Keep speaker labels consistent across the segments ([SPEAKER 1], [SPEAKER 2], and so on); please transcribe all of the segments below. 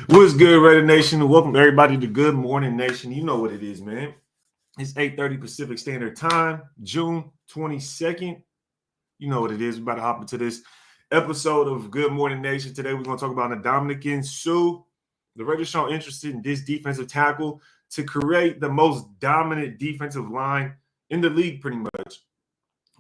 [SPEAKER 1] What's good, Raider Nation? Welcome everybody to Good Morning Nation. You know what it is, man. It's 8:30 Pacific Standard Time, June 22nd. You know what it is. We're about to hop into this episode of Good Morning Nation. Today we're going to talk about Ndamukong Suh. The Raiders show interested in this defensive tackle to create the most dominant defensive line in the league, pretty much.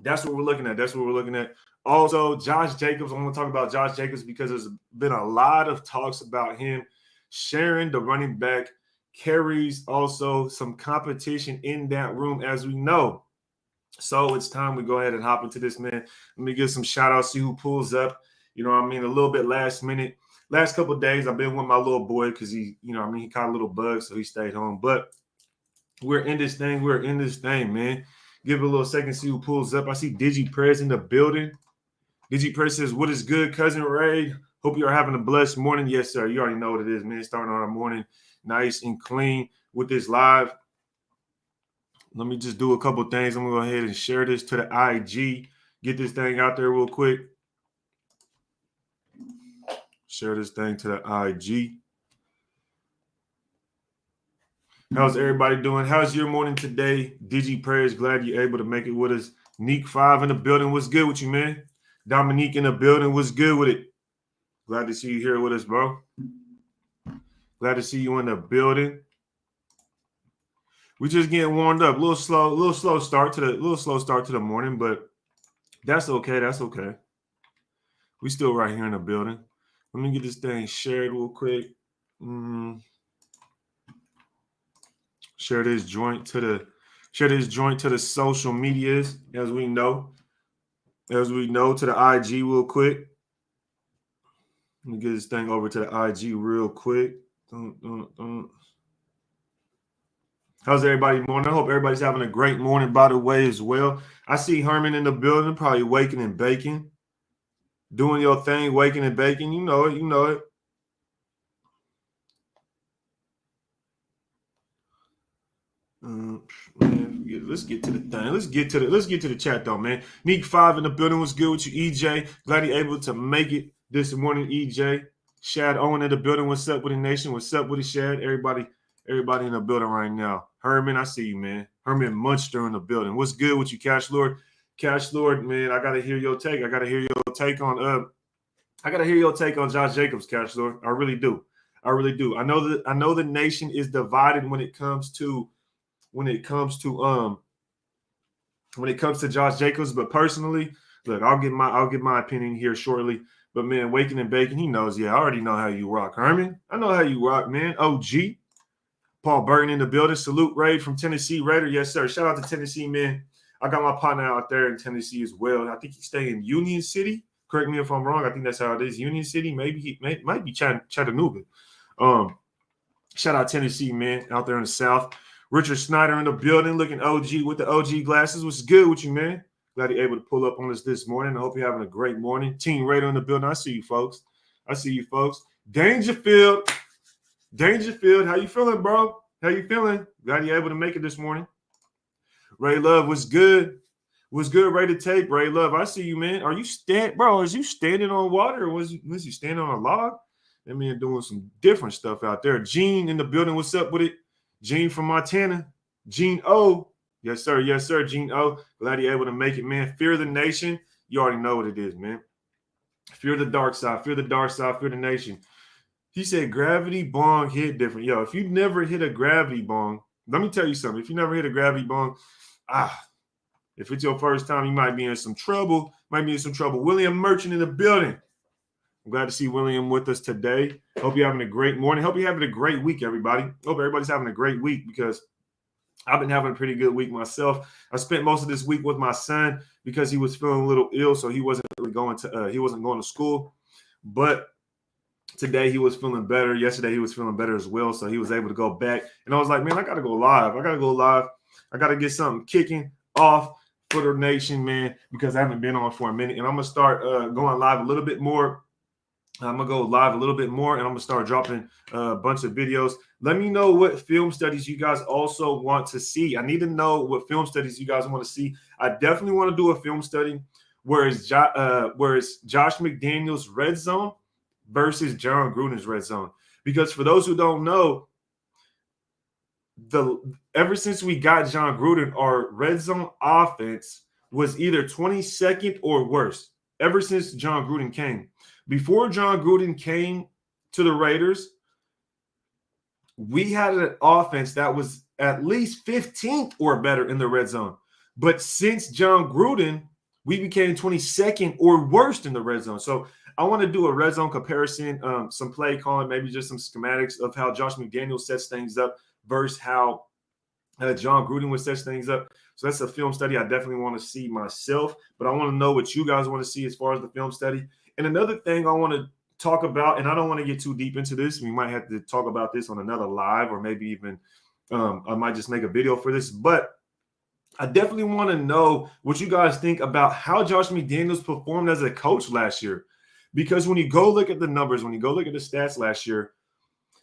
[SPEAKER 1] That's what we're looking at. That's what we're looking at. Also, Josh Jacobs. I want to talk about Josh Jacobs because there's been a lot of talks about him sharing the running back carries, also some competition in that room, as we know. So it's time we go ahead and hop into this, man. Let me give some shout outs, see who pulls up. You know what I mean? A little bit last minute. Last couple of days, I've been with my little boy because he, he caught a little bug, so he stayed home. But we're in this thing. We're in this thing, man. Give it a little second, see who pulls up. I see Digi Prez in the building. Digi Prez says, "What is good, cousin Ray? Hope you are having a blessed morning." Yes, sir. You already know what it is, man. Starting on our morning nice and clean with this live. Let me just do a couple things. I'm going to go ahead and share this to the IG. Get this thing out there real quick. Share this thing to the IG. How's everybody doing? How's your morning today? Digi Prayers, glad you're able to make it with us. Neek 5 in the building. What's good with you, man? Dominique in the building. What's good with it? Glad to see you here with us, bro. Glad to see you in the building. We just getting warmed up. A little slow start to the morning, but that's okay. That's okay. We still right here in the building. Let me get this thing shared real quick. Share this joint to the social medias, as we know to the IG real quick. Let me get this thing over to the IG real quick. How's everybody morning? I hope everybody's having a great morning, by the way, as well. I see Herman in the building, probably waking and baking. Doing your thing, waking and baking. You know it. Man, let's get to the thing. Let's get to the chat though, man. Neek 5 in the building. Was good with you, EJ? Glad you're able to make it this morning, EJ. Shad Owen in the building. What's up with the nation? What's up with the Shad? Everybody in the building right now. Herman, I see you, man. Herman Munster in the building. What's good with you, Cash Lord? Cash Lord, man, I gotta hear your take. I gotta hear your take on Josh Jacobs, Cash Lord. I really do. I know the nation is divided when it comes to Josh Jacobs, but personally, look, I'll get my opinion here shortly. But man, waking and baking, he knows. Yeah, I already know how you rock, Herman. I know how you rock, man. OG. Paul Burton in the building. Salute Ray from Tennessee Raider. Yes, sir. Shout out to Tennessee, man. I got my partner out there in Tennessee as well. I think he's staying in Union City. Correct me if I'm wrong. I think that's how it is. Union City. Maybe he might be Chattanooga. Shout out Tennessee, man, out there in the South. Richard Snyder in the building, looking OG with the OG glasses. What's good with you, man? Glad you're able to pull up on us this morning. I hope you're having a great morning. Team Raider in the building. I see you, folks. Dangerfield, how you feeling, bro? How you feeling? Glad you're able to make it this morning. Ray Love, what's good? What's good, Ray to tape? Ray Love, I see you, man. Are you Is you standing on water or was you standing on a log? That man doing some different stuff out there. Gene in the building. What's up with it? Gene from Montana. Gene O. Yes, sir. Yes, sir. Gene O. Glad you're able to make it, man. Fear the nation. You already know what it is, man. Fear the dark side. Fear the dark side. Fear the nation. He said gravity bong hit different. Yo, if you never hit a gravity bong, let me tell you something. If you never hit a gravity bong, if it's your first time, you might be in some trouble. William Merchant in the building. I'm glad to see William with us today. Hope you're having a great morning. Hope you're having a great week, everybody. Hope everybody's having a great week because I've been having a pretty good week myself. I spent most of this week with my son because he was feeling a little ill, so he wasn't really going to school. But today he was feeling better. Yesterday he was feeling better as well, so he was able to go back. And I was like, man, I got to go live. I got to get something kicking off for the nation, man, because I haven't been on for a minute. And I'm going to start going live a little bit more. I'm going to go live a little bit more, and I'm going to start dropping a bunch of videos. Let me know what film studies you guys also want to see. I need to know what film studies you guys want to see. I definitely want to do a film study where it's Josh McDaniels' Red Zone, versus John Gruden's red zone. Because for those who don't know, ever since we got John Gruden, our red zone offense was either 22nd or worse. Ever since John Gruden came. Before John Gruden came to the Raiders, we had an offense that was at least 15th or better in the red zone. But since John Gruden, we became 22nd or worse in the red zone. So I want to do a red zone comparison, some play calling, maybe just some schematics of how Josh McDaniels sets things up versus how John Gruden would set things up. So that's a film study I definitely want to see myself, but I want to know what you guys want to see as far as the film study. And another thing I want to talk about, and I don't want to get too deep into this. We might have to talk about this on another live, or maybe even I might just make a video for this, but I definitely want to know what you guys think about how Josh McDaniels performed as a coach last year. Because when you go look at the numbers, when you go look at the stats last year,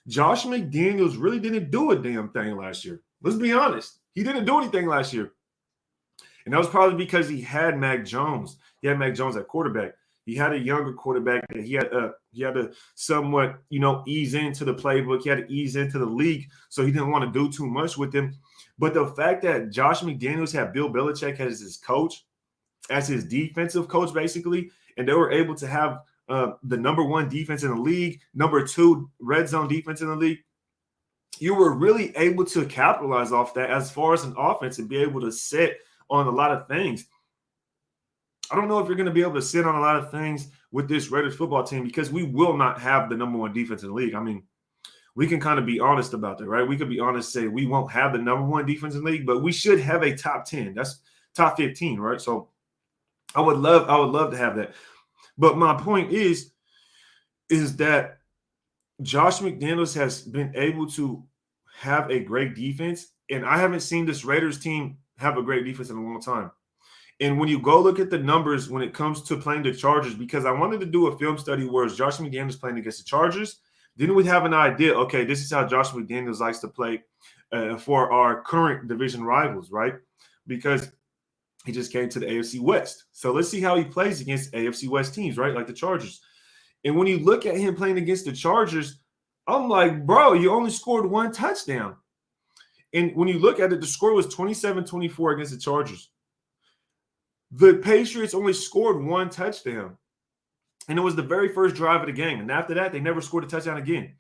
[SPEAKER 1] Josh McDaniels really didn't do a damn thing last year. Let's be honest. He didn't do anything last year. And that was probably because he had Mac Jones. He had Mac Jones at quarterback. He had a younger quarterback that he had to somewhat, ease into the playbook. He had to ease into the league, so he didn't want to do too much with him. But the fact that Josh McDaniels had Bill Belichick as his coach, as his defensive coach, basically, and they were able to have the number one defense in the league, number two red zone defense in the league, you were really able to capitalize off that as far as an offense and be able to sit on a lot of things. I don't know if you're going to be able to sit on a lot of things with this Raiders football team because we will not have the number one defense in the league. I mean, we can kind of be honest about that, right? We could be honest, say we won't have the number one defense in the league, but we should have a top 10. That's top 15, right? So I would love to have that. But my point is that Josh McDaniels has been able to have a great defense, and I haven't seen this Raiders team have a great defense in a long time. And when you go look at the numbers when it comes to playing the Chargers, because I wanted to do a film study where Josh McDaniels playing against the Chargers, then we have an idea, okay, this is how Josh McDaniels likes to play for our current division rivals, right? Because he just came to the AFC West. So let's see how he plays against AFC West teams, right? Like the Chargers. And when you look at him playing against the Chargers, I'm like, bro, you only scored one touchdown. And when you look at it, the score was 27-24 against the Chargers. The Patriots only scored one touchdown. And it was the very first drive of the game. And after that, they never scored a touchdown again.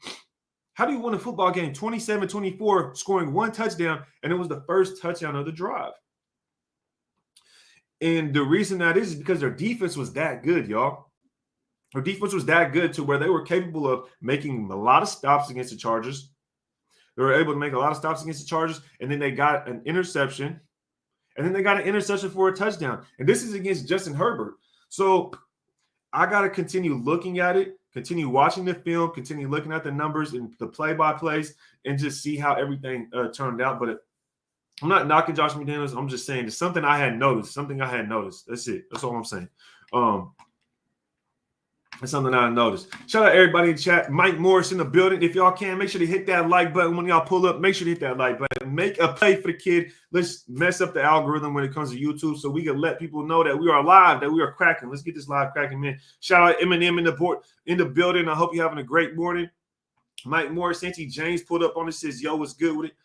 [SPEAKER 1] How do you win a football game 27-24, scoring one touchdown, and it was the first touchdown of the drive? And the reason that is because their defense was that good, y'all. Their defense was that good to where they were capable of making a lot of stops against the Chargers. They were able to make a lot of stops against the Chargers, and then they got an interception. And then they got an interception for a touchdown. And this is against Justin Herbert. So I got to continue looking at it, continue watching the film, continue looking at the numbers and the play-by-plays, and just see how everything turned out. But I'm not knocking Josh McDaniels. I'm just saying it's something I had noticed. That's it. That's all I'm saying. That's something I noticed. Shout out everybody in chat. Mike Morris in the building. If y'all can, make sure to hit that like button when y'all pull up. Make sure to hit that like button. Make a play for the kid. Let's mess up the algorithm when it comes to YouTube so we can let people know that we are live, that we are cracking. Let's get this live cracking, man. Shout out Eminem in the building. I hope you're having a great morning. Mike Morris, Santi James pulled up on it, says, yo, what's good with it?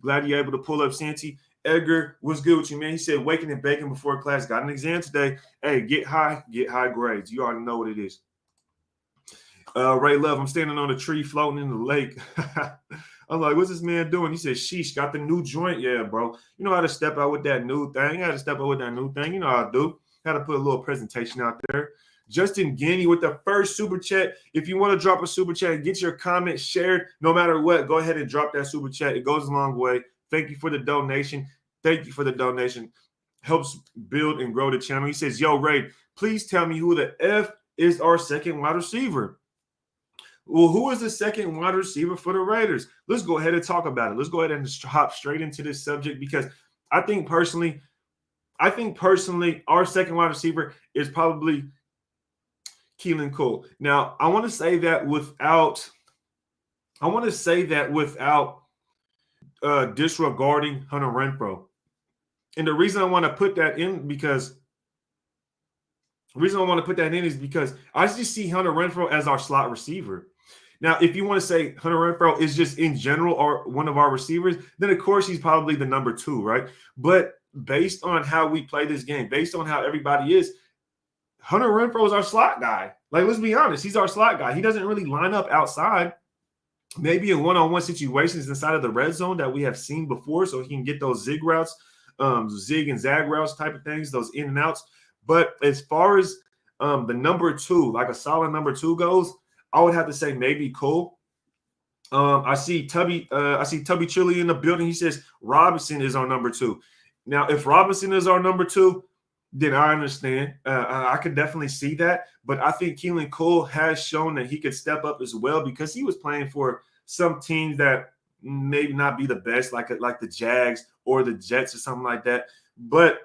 [SPEAKER 1] Glad you're able to pull up, Santi. Edgar, what's good with you, man? He said, waking and baking before class. Got an exam today. Hey, get high grades. You already know what it is. Ray Love, I'm standing on a tree floating in the lake. I'm like, what's this man doing? He said, sheesh, got the new joint. Yeah, bro. You know how to step out with that new thing. You know how I do. Got to put a little presentation out there. Justin Guinea with the first super chat. If you want to drop a super chat, get your comment shared. No matter what, go ahead and drop that super chat. It goes a long way. Thank you for the donation. Helps build and grow the channel. He says, yo, Ray, please tell me who the F is our second wide receiver. Well, who is the second wide receiver for the Raiders? Let's go ahead and talk about it. Let's go ahead and hop straight into this subject because I think personally, our second wide receiver is probably Keelan Cole. Now, I want to say that without disregarding Hunter Renfrow. And the reason I want to put that in because The reason I want to put that in is because I just see Hunter Renfrow as our slot receiver. Now, if you want to say Hunter Renfrow is just in general or one of our receivers, then of course he's probably the number 2, right? But based on how we play this game, based on how everybody is, Hunter Renfrow is our slot guy. Like, let's be honest, he's our slot guy. He doesn't really line up outside. Maybe in one-on-one situations inside of the red zone that we have seen before, so he can get those zig routes, zig and zag routes type of things, those in and outs. But as far as the number 2, like a solid number 2 goes, I would have to say maybe Cole. I see Tubby Chili in the building. He says Robinson is our number 2. Now, if Robinson is our number 2, then I understand. I could definitely see that. But I think Keelan Cole has shown that he could step up as well because he was playing for some teams that maybe not be the best, like the Jags or the Jets or something like that. But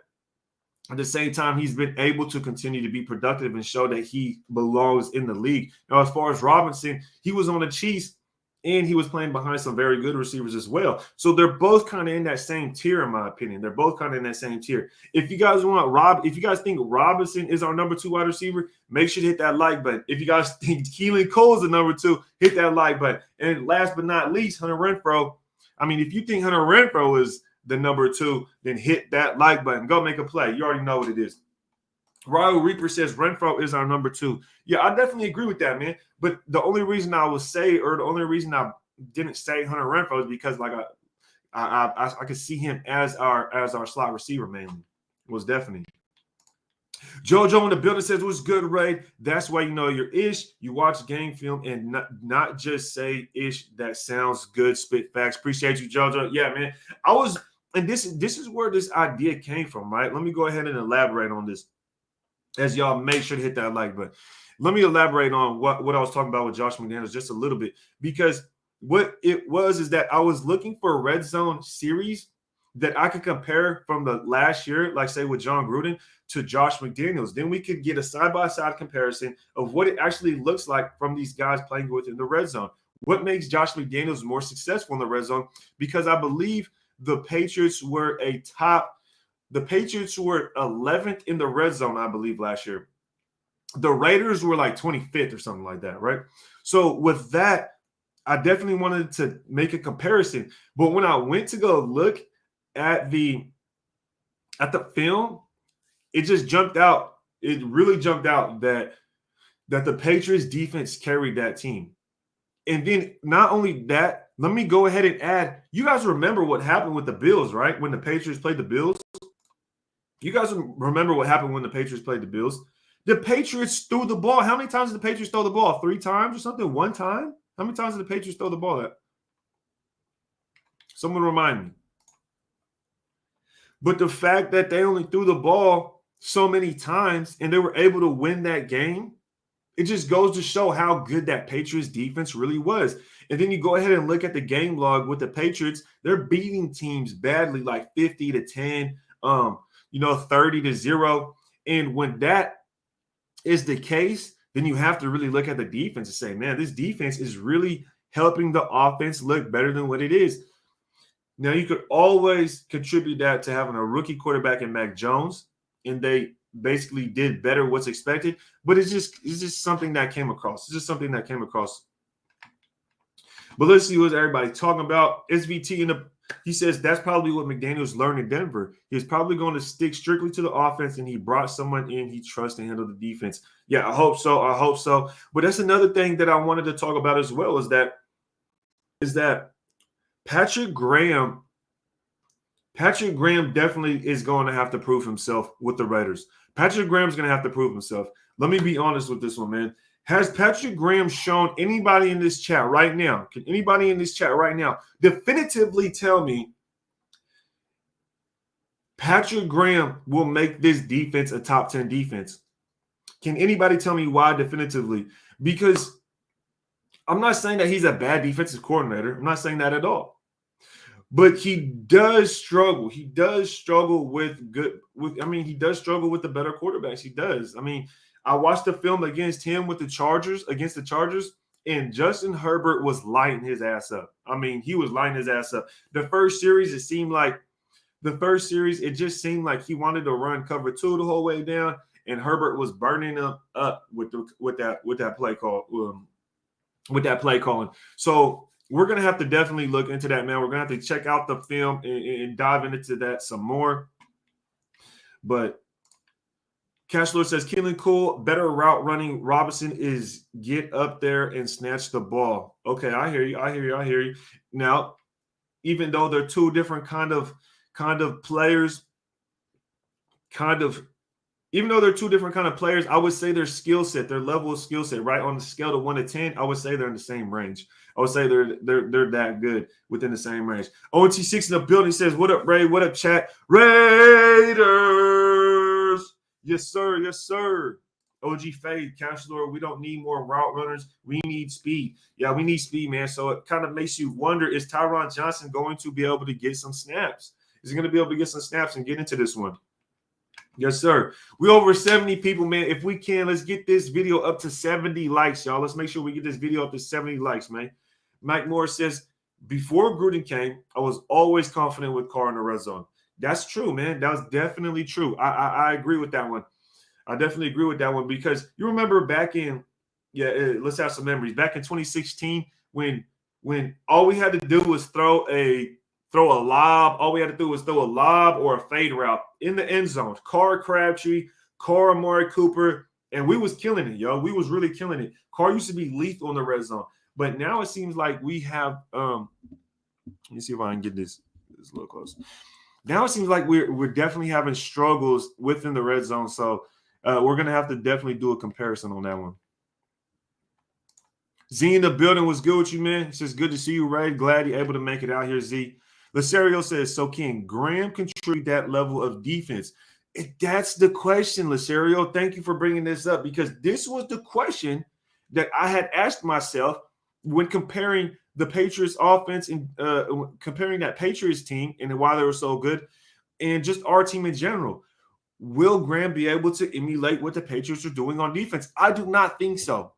[SPEAKER 1] at the same time, he's been able to continue to be productive and show that he belongs in the league. Now, as far as Robinson, he was on the Chiefs and he was playing behind some very good receivers as well. So they're both kind of in that same tier, in my opinion. They're both kind of in that same tier. If you guys think Robinson is our number 2 wide receiver, make sure to hit that like button. If you guys think Keelan Cole is the number 2, hit that like button. And last but not least, Hunter Renfrow. I mean, if you think Hunter Renfrow is the number 2, then hit that like button. Go make a play. You already know what it is. Royal Reaper says Renfrow is our number 2. Yeah, I definitely agree with that, man. But the only reason I didn't say Hunter Renfrow is because like I could see him as our slot receiver mainly. Was definitely. JoJo in the building says, what's good, Ray? That's why you know your ish. You watch game film and not just say ish that sounds good, spit facts. Appreciate you, JoJo. Yeah, man. And this is where this idea came from, right? Let me go ahead and elaborate on this. As y'all make sure to hit that like button. Let me elaborate on what I was talking about with Josh McDaniels just a little bit, because what it was is that I was looking for a red zone series that I could compare from the last year, like say with John Gruden to Josh McDaniels. Then we could get a side-by-side comparison of what it actually looks like from these guys playing within the red zone. What makes Josh McDaniels more successful in the red zone? Because I believe the Patriots were 11th in the red zone, I believe, last year. The Raiders were like 25th or something like that, right? So with that, I definitely wanted to make a comparison. But when I went to go look at the film, it just jumped out. It really jumped out that the Patriots defense carried that team. And then not only that, let me go ahead and add, you guys remember what happened with the Bills, right? When the Patriots played the Bills. You guys remember what happened when the Patriots played the Bills? The Patriots threw the ball. How many times did the Patriots throw the ball? 3 times or something? 1 time? How many times did the Patriots throw the ball at? Someone remind me. But the fact that they only threw the ball so many times and they were able to win that game, it just goes to show how good that Patriots defense really was. And then you go ahead and look at the game log with the Patriots. They're beating teams badly, like 50-10, 30-0. And when that is the case, then you have to really look at the defense and say, man, this defense is really helping the offense look better than what it is. Now, you could always contribute that to having a rookie quarterback in Mac Jones, and they basically did better what's expected. But it's just something that came across. It's just something that came across. But let's see what everybody's talking about. SVT he says that's probably what McDaniels learned in Denver. He's probably going to stick strictly to the offense, and he brought someone in he trusts to handle the defense. Yeah, I hope so. But that's another thing that I wanted to talk about as well is that Patrick Graham definitely is going to have to prove himself with the Raiders. Patrick Graham's going to have to prove himself. Let me be honest with this one, man. Has Patrick Graham shown anybody in this chat right now? Can anybody in this chat right now definitively tell me Patrick Graham will make this defense a top 10 defense? Can anybody tell me why definitively? Because I'm not saying that he's a bad defensive coordinator. I'm not saying that at all. But he does struggle. He does struggle with he does struggle with the better quarterbacks. He does. I mean, I watched the film against him with against the Chargers, and Justin Herbert was lighting his ass up. I mean, he was lighting his ass up. The first series, it just seemed like he wanted to run cover 2 the whole way down. and Herbert was burning them up with that play call with that play calling. So we're gonna have to definitely look into that, man. We're gonna have to check out the film and dive into that some more. But Cash Lord says, Keelan Cole, better route running. Robinson is get up there and snatch the ball. Okay, I hear you. Now, even though they're two different kind of players, even though they're two different kind of players, I would say their skill set, their level of skill set, right on the scale of 1 to 10, I would say they're in the same range. I would say they're that good within the same range. OT6 in the building says, what up, Ray? What up, chat? Raiders. Yes, sir. Yes, sir. OG Fade, Counselor, we don't need more route runners. We need speed. Yeah, we need speed, man. So it kind of makes you wonder, is Tyron Johnson going to be able to get some snaps? Is he going to be able to get some snaps and get into this one? Yes, sir. We over 70 people, man. If we can, let's get this video up to 70 likes, y'all. Let's make sure we get this video up to 70 likes, man. Mike Moore says, before Gruden came, I was always confident with Carr in the red zone. That's true, man. That was definitely true. I agree with that one. I definitely agree with that one because you remember back in, let's have some memories. Back in 2016, when all we had to do was throw a lob. All we had to do was throw a lob or a fade route in the end zone. Carr Crabtree, Carr Amari Cooper, and we was killing it, yo. We was really killing it. Carr used to be lethal in the red zone. But now it seems like we have let me see if I can get this a little close. Now it seems like we're definitely having struggles within the red zone. So we're going to have to definitely do a comparison on that one. Z in the building was good with you, man. It's just good to see you, Ray. Glad you're able to make it out here, Z. Lacerio says, so can Graham contribute that level of defense? That's the question, Lacerio. Thank you for bringing this up because this was the question that I had asked myself when comparing the Patriots offense and comparing that Patriots team and why they were so good and just our team in general. Will Graham be able to emulate what the Patriots are doing on defense? I do not think so.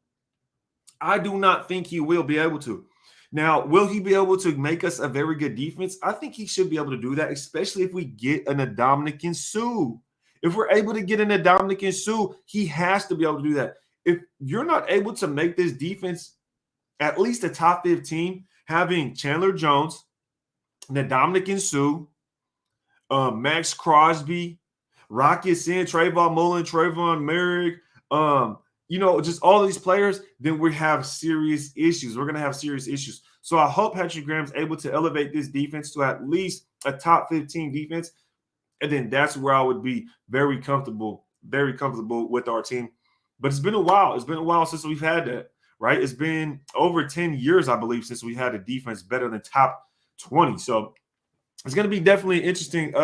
[SPEAKER 1] I do not think he will be able to. Now, will he be able to make us a very good defense? I think he should be able to do that, especially if we get an Ndamukong Suh. If we're able to get an Ndamukong Suh, he has to be able to do that. If you're not able to make this defense at least a top 15, having Chandler Jones, Ndamukong Suh, Max Crosby, Rocket Sin, Trayvon Mullen, Trayvon Merrick, just all these players, then we have serious issues. We're going to have serious issues. So I hope Patrick Graham's able to elevate this defense to at least a top 15 defense. And then that's where I would be very comfortable with our team. But it's been a while. It's been a while since we've had that, right? It's been over 10 years, I believe, since we had a defense better than top 20. So it's going to be definitely interesting,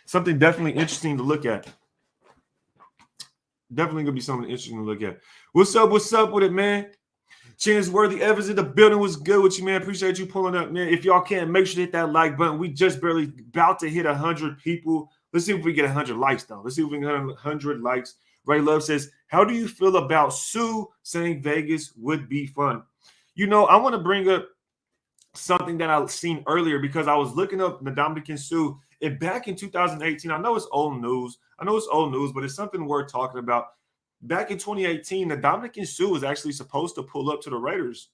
[SPEAKER 1] something definitely interesting to look at. Definitely going to be something interesting to look at. What's up with it, man? Chance Worthy Evans in the building was good with you, man. Appreciate you pulling up, man. If y'all can, make sure to hit that like button. We just barely about to hit 100 people. Let's see if we get 100 likes, though. Let's see if we can get 100 likes. Ray Love says, how do you feel about Suh saying Vegas would be fun? I want to bring up something that I've seen earlier because I was looking up Ndamukong Suh. And back in 2018, I know it's old news, but it's something worth talking about. Back in 2018, Ndamukong Suh was actually supposed to pull up to the Raiders.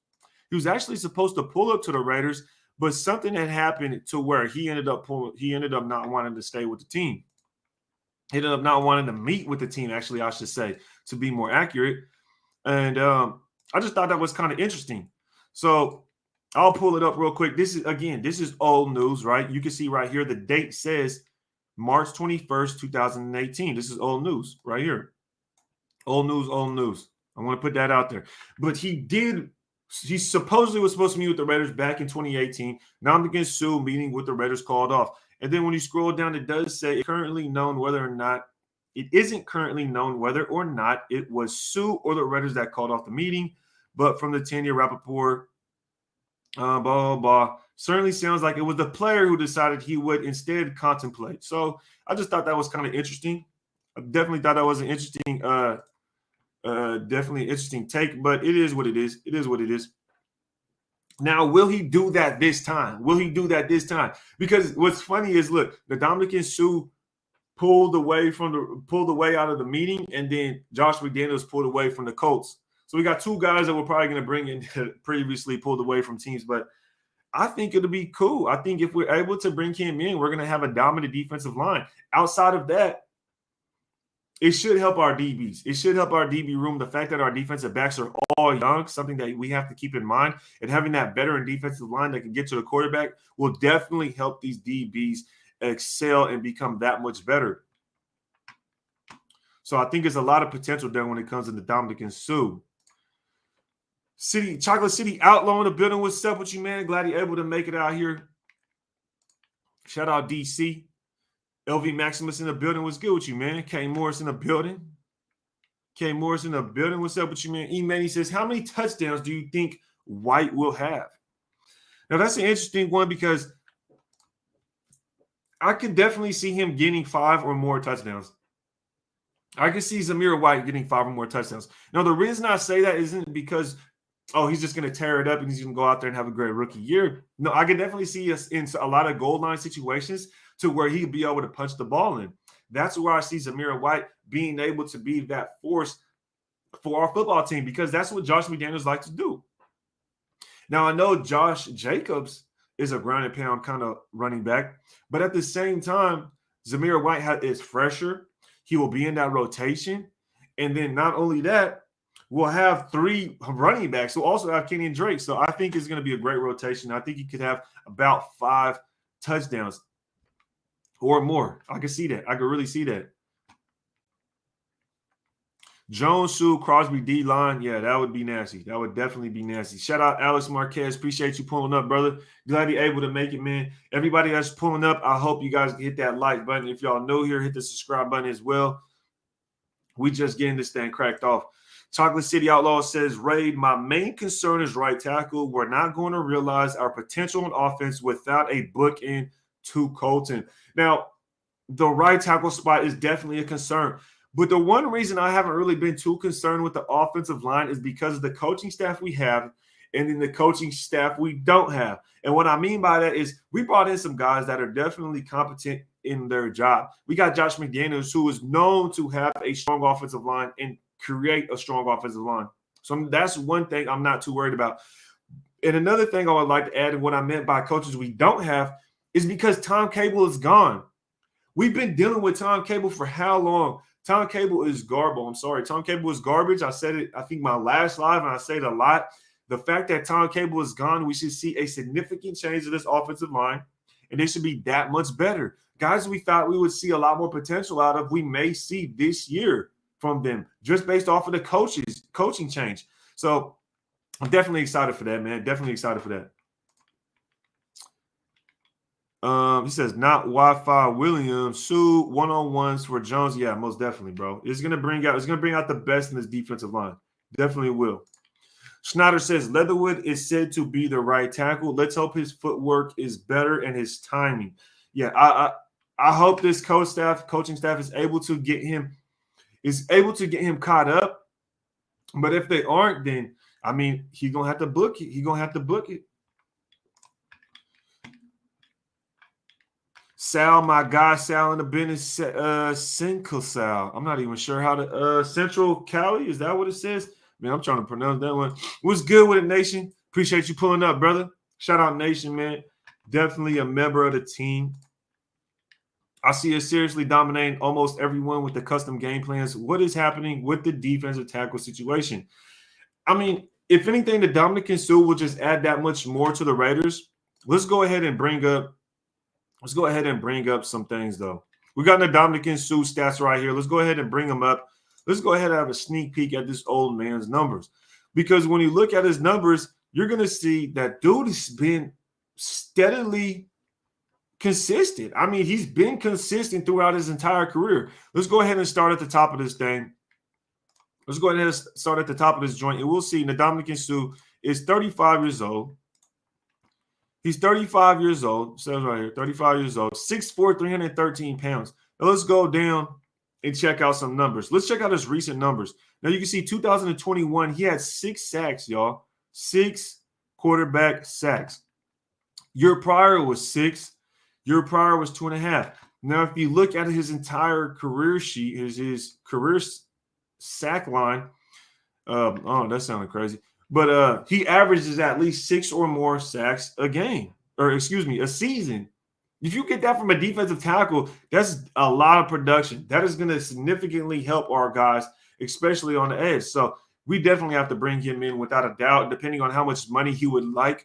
[SPEAKER 1] He was actually supposed to pull up to the Raiders, but something had happened to where he ended up not wanting to stay with the team. He ended up not wanting to meet with the team, actually, I should say, to be more accurate. And I just thought that was kind of interesting. So I'll pull it up real quick. This is old news, right? You can see right here, the date says March 21st, 2018. This is old news right here. Old news. I want to put that out there. But he supposedly was supposed to meet with the Raiders back in 2018. Ndamukong Suh meeting with the Raiders called off. And then when you scroll down, it does say it isn't currently known whether or not it was Suh or the Raiders that called off the meeting. But from the 10-year Rappaport, blah, blah, blah. Certainly sounds like it was the player who decided he would instead contemplate. So I just thought that was kind of interesting. I definitely thought that was an interesting, definitely interesting take, but it is what it is. It is what it is. Now, will he do that this time? Because what's funny is, look, the Ndamukong Suh pulled away out of the meeting, and then Josh McDaniels pulled away from the Colts. So we got two guys that we're probably going to bring in that previously pulled away from teams, but I think it'll be cool. I think if we're able to bring him in, we're going to have a dominant defensive line. Outside of that, it should help our DBs. It should help our DB room. The fact that our defensive backs are all young, something that we have to keep in mind, and having that veteran defensive line that can get to the quarterback will definitely help these DBs excel and become that much better. So I think there's a lot of potential there when it comes to Ndamukong Suh. Chocolate City Outlaw in the building. What's up with you, man? Glad you're able to make it out here. Shout out DC. LV Maximus in the building. What's good with you, man? K Morris in the building. K Morris in the building. What's up with you, man? E-Manny says, how many touchdowns do you think White will have? Now, that's an interesting one because I could definitely see him getting 5 or more touchdowns. I could see Zamir White getting 5 or more touchdowns. Now, the reason I say that isn't because, he's just going to tear it up and he's going to go out there and have a great rookie year. No, I can definitely see us in a lot of goal line situations to where he'd be able to punch the ball in. That's where I see Zamir White being able to be that force for our football team because that's what Josh McDaniels likes to do. Now, I know Josh Jacobs is a ground and pound kind of running back, but at the same time, Zamir White is fresher. He will be in that rotation. And then not only that, we'll have 3 running backs. We'll also have Kenyon Drake. So I think it's going to be a great rotation. I think he could have about 5 touchdowns or more. I can see that. I can really see that. Jones, Suh, Crosby, D-line. Yeah, that would be nasty. That would definitely be nasty. Shout out Alex Marquez. Appreciate you pulling up, brother. Glad you're able to make it, man. Everybody that's pulling up, I hope you guys hit that like button. If y'all new here, hit the subscribe button as well. We just getting this thing cracked off. Chocolate City Outlaw says, Raid, my main concern is right tackle. We're not going to realize our potential in offense without a bookend to Colton. Now, the right tackle spot is definitely a concern. But the one reason I haven't really been too concerned with the offensive line is because of the coaching staff we have and then the coaching staff we don't have. And what I mean by that is we brought in some guys that are definitely competent in their job. We got Josh McDaniels, who is known to have a strong offensive line and create a strong offensive line. So that's one thing I'm not too worried about. And another thing I would like to add, and what I meant by coaches we don't have, is because Tom Cable is gone. We've been dealing with Tom Cable for how long? Tom Cable is garbage. I'm sorry. Tom Cable is garbage. I said it, I think, my last live, and I say it a lot. The fact that Tom Cable is gone, we should see a significant change to this offensive line, and they should be that much better. Guys we thought we would see a lot more potential out of, we may see this year from them, just based off of the coaching change. So I'm definitely excited for that, man. Definitely excited for that. He says, not Wi-Fi Williams, Suh, one-on-ones for Jones. Yeah, most definitely, bro. It's gonna bring out the best in this defensive line. Definitely will. Schneider says Leatherwood is said to be the right tackle. Let's hope his footwork is better and his timing. Yeah, I hope this coaching staff is able to get him caught up. But if they aren't, then I mean he's gonna have to book it. He's gonna have to book it. Sal, my guy, Sal in the business, Central Sal. I'm not even sure how to Central Cali. Is that what it says? Man, I'm trying to pronounce that one. What's good with it, Nation? Appreciate you pulling up, brother. Shout out, Nation, man. Definitely a member of the team. I see us seriously dominating almost everyone with the custom game plans. What is happening with the defensive tackle situation? I mean, if anything, the Ndamukong Suh will just add that much more to the Raiders. Let's go ahead and bring up some things, though. We got the Ndamukong Suh stats right here. Let's go ahead and bring them up. Let's go ahead and have a sneak peek at this old man's numbers. Because when you look at his numbers, you're going to see that dude has been steadily consistent. I mean, he's been consistent throughout his entire career. Let's go ahead and start at the top of this thing. Let's go ahead and start at the top of this joint. And we'll see Ndamukong Suh is 35 years old. He's 35 years old. It says right here, 35 years old, 6'4", 313 pounds. Now let's go down and check out some numbers. Let's check out his recent numbers. Now you can see 2021, he had 6 sacks, y'all. 6 quarterback sacks. Year prior was 6. Year prior was 2.5. Now, if you look at his entire career sheet, his career sack line, oh, that sounded crazy. But he averages at least 6 or more sacks a game, or excuse me, a season. If you get that from a defensive tackle, that's a lot of production. That is going to significantly help our guys, especially on the edge. So we definitely have to bring him in without a doubt. Depending on how much money he would like,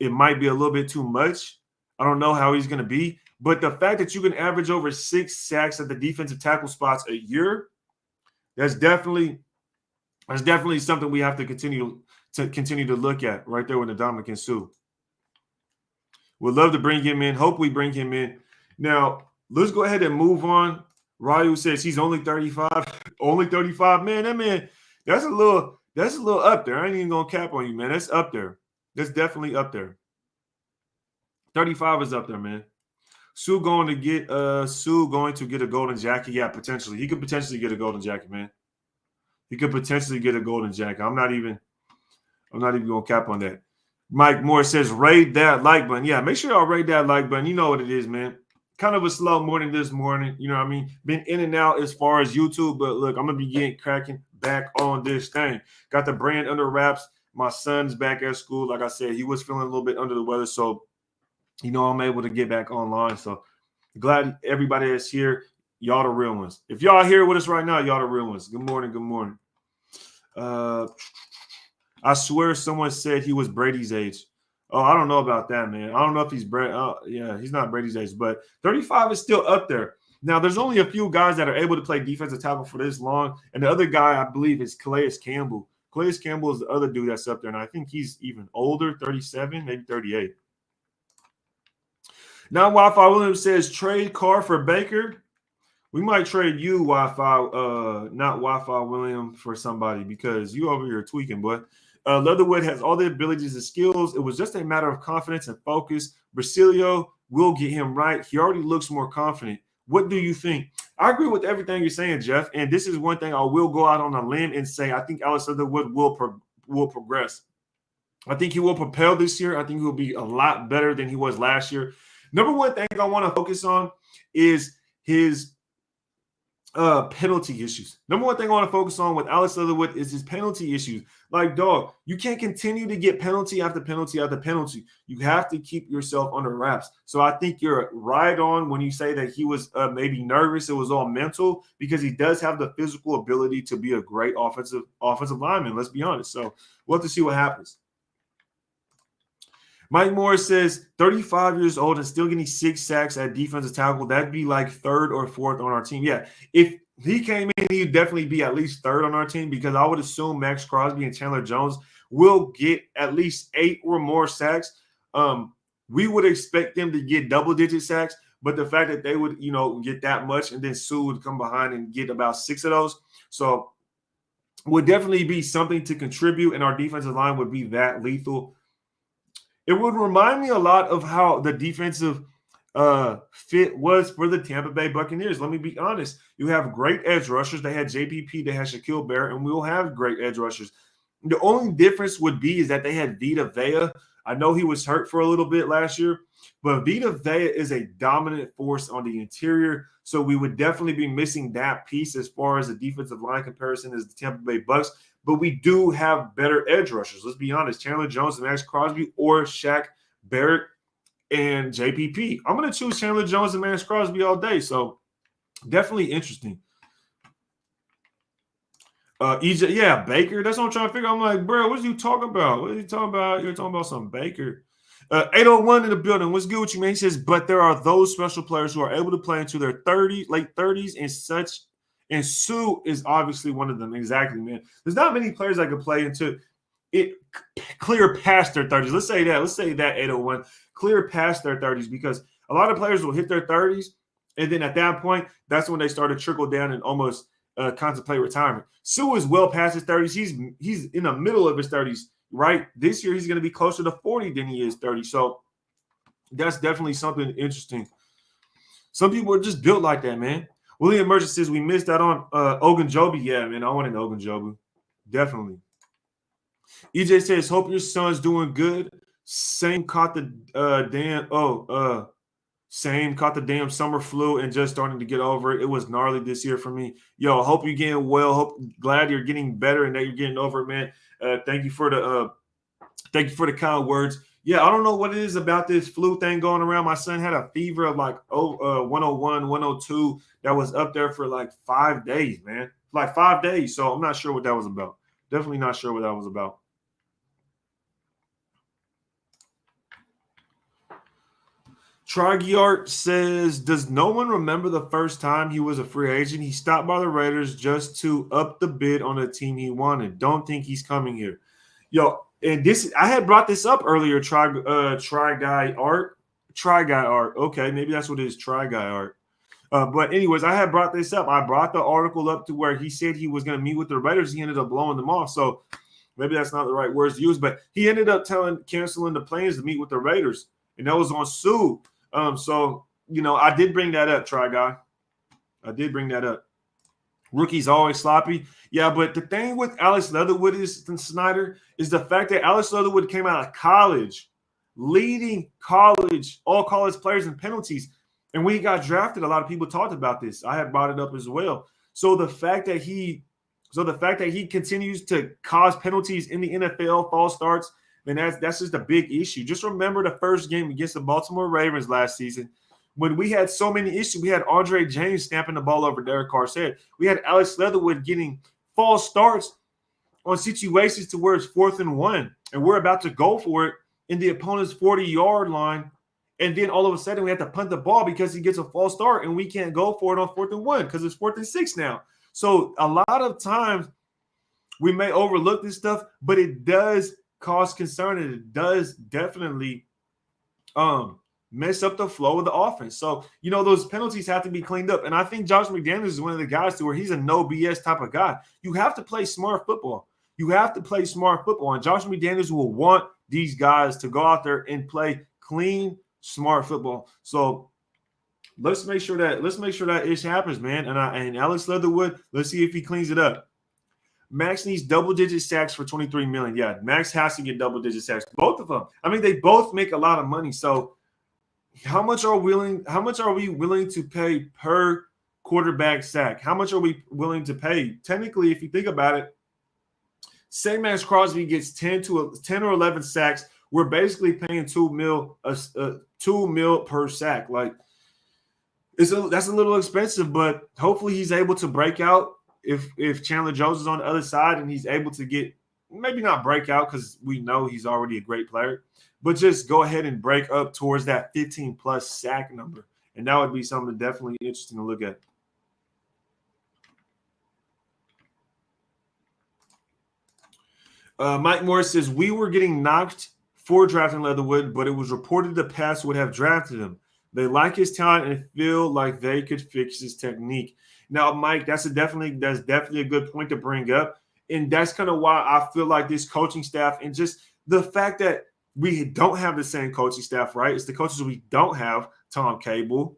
[SPEAKER 1] it might be a little bit too much. I don't know how he's going to be. But the fact that you can average over 6 sacks at the defensive tackle spots a year, that's definitely something we have to continue to look at right there with Ndamukong Suh. Would love to bring him in. Hope we bring him in. Now, let's go ahead and move on. Ryu says he's only 35. Only 35. Man, that man, that's a little up there. I ain't even gonna cap on you, man. That's up there. That's definitely up there. 35 is up there, man. Suh going to get a golden jacket. Yeah, potentially. He could potentially get a golden jacket, man. He could potentially get a golden jacket. I'm not even gonna cap on that. Mike Moore says, raid that like button. Yeah, make sure y'all raid that like button. You know what it is, man. Kind of a slow morning this morning. You know what I mean? Been in and out as far as YouTube, but look, I'm going to be getting cracking back on this thing. Got the brand under wraps. My son's back at school. Like I said, he was feeling a little bit under the weather, so, I'm able to get back online. So glad everybody is here. Y'all the real ones. If y'all here with us right now, y'all the real ones. Good morning. Good morning. I swear someone said he was Brady's age. Oh, I don't know about that, man. I don't know if he's Brady. Yeah, he's not Brady's age, but 35 is still up there. Now, there's only a few guys that are able to play defensive tackle for this long, and the other guy, I believe, is Calais Campbell. Calais Campbell is the other dude that's up there, and I think he's even older, 37, maybe 38. Now, Wi-Fi Williams says, trade Carr for Baker. We might trade you, Wi-Fi, not Wi-Fi William, for somebody because you over here tweaking, boy. Leatherwood has all the abilities and skills. It was just a matter of confidence and focus. Bracilio will get him right. He already looks more confident. What do you think? I agree with everything you're saying, Jeff. And this is one thing I will go out on a limb and say I think Alex Leatherwood will progress. I think he will propel this year. I think he will be a lot better than he was last year. Number one thing I want to focus on is his penalty issues. Number one thing I want to focus on with Alex Leatherwood is his penalty issues. Like, dog, you can't continue to get penalty after penalty after penalty. You have to keep yourself under wraps. So I think you're right on when you say that he was maybe nervous. It was all mental because he does have the physical ability to be a great offensive lineman. Let's be honest. So we'll have to see what happens. Mike Morris says 35 years old and still getting 6 sacks at defensive tackle. That'd be like 3rd or 4th on our team. Yeah, if he came in, he'd definitely be at least 3rd on our team because I would assume Max Crosby and Chandler Jones will get at least 8 or more sacks. We would expect them to get double-digit sacks, but the fact that they would, get that much and then Suh would come behind and get about 6 of those. So would definitely be something to contribute, and our defensive line would be that lethal. It would remind me a lot of how the defensive fit was for the Tampa Bay Buccaneers. Let me be honest. You have great edge rushers. They had JPP, they had Shaquille Barrett, and we will have great edge rushers. The only difference would be is that they had Vita Vea. I know he was hurt for a little bit last year, but Vita Vea is a dominant force on the interior, so we would definitely be missing that piece as far as the defensive line comparison as the Tampa Bay Bucs. But we do have better edge rushers. Let's be honest. Chandler Jones and Max Crosby or Shaq Barrett and JPP. I'm going to choose Chandler Jones and Max Crosby all day. So definitely interesting. EJ, yeah, Baker. That's what I'm trying to figure out. I'm like, bro, what are you talking about? What are you talking about? You're talking about some Baker. 801 in the building. What's good with you, man? He says, but there are those special players who are able to play into their late 30s and such. And Suh is obviously one of them. Exactly, man. There's not many players that can play into it clear past their 30s. Let's say that 801 clear past their 30s because a lot of players will hit their 30s, and then at that point, that's when they start to trickle down and almost contemplate retirement. Suh is well past his 30s. He's in the middle of his 30s, right? This year, he's going to be closer to 40 than he is 30. So that's definitely something interesting. Some people are just built like that, man. William Merchant says we missed out on Ogunjobi. Yeah, man, I wanted Ogunjobi. Definitely. EJ says, hope your son's doing good. Same caught the Same, caught the damn summer flu and just starting to get over it. It was gnarly this year for me. Yo, hope you're getting well. Glad you're getting better and that you're getting over it, man. Thank you for the kind words. Yeah, I don't know what it is about this flu thing going around. My son had a fever of like 101, 102 that was up there for like 5 days, man. Like 5 days. So I'm not sure what that was about. Definitely not sure what that was about. Trigiart says, does no one remember the first time he was a free agent? He stopped by the Raiders just to up the bid on a team he wanted. Don't think he's coming here. Yo, and this I had brought this up earlier. Try guy art. Okay, maybe that's what it is. Try guy art. But anyways, I had brought this up. I brought the article up to where he said he was going to meet with the Raiders. He ended up blowing them off. So maybe that's not the right words to use. But he ended up canceling the plans to meet with the Raiders, and that was on Suh. So I did bring that up. Try guy. I did bring that up. Rookie's always sloppy. Yeah, but the thing with Alex Leatherwood Snyder is the fact that Alex Leatherwood came out of college, leading all college players in penalties. And when he got drafted, a lot of people talked about this. I had brought it up as well. So the fact that he continues to cause penalties in the NFL, false starts, then that's just a big issue. Just remember the first game against the Baltimore Ravens last season, when we had so many issues. We had Andre James snapping the ball over Derek Carr's head. We had Alex Leatherwood getting false starts on situations to where it's 4th and 1, and we're about to go for it in the opponent's 40-yard line. And then all of a sudden we have to punt the ball because he gets a false start and we can't go for it on 4th and 1 because it's 4th and 6 now. So a lot of times we may overlook this stuff, but it does cause concern and it does definitely mess up the flow of the offense. So, those penalties have to be cleaned up. And I think Josh McDaniels is one of the guys to where he's a no BS type of guy. You have to play smart football. And Josh McDaniels will want these guys to go out there and play clean, smart football. So let's make sure that ish happens, man. And Alex Leatherwood, let's see if he cleans it up. Max needs double-digit sacks for $23 million. Yeah, Max has to get double-digit sacks. Both of them. I mean, they both make a lot of money. So how much are we willing to pay per quarterback sack? How much are we willing to pay? Technically, if you think about it, say Max Crosby gets 10 or 11 sacks, we're basically paying $2 million per sack. Like that's a little expensive, but hopefully he's able to break out if Chandler Jones is on the other side and he's able to get, maybe not break out because we know he's already a great player, but just go ahead and break up towards that 15-plus sack number. And that would be something definitely interesting to look at. Mike Morris says, we were getting knocked for drafting Leatherwood, but it was reported the Pats would have drafted him. They like his talent and feel like they could fix his technique. Now, Mike, that's definitely a good point to bring up. And that's kind of why I feel like this coaching staff and just the fact that we don't have the same coaching staff, right? It's the coaches we don't have, Tom Cable,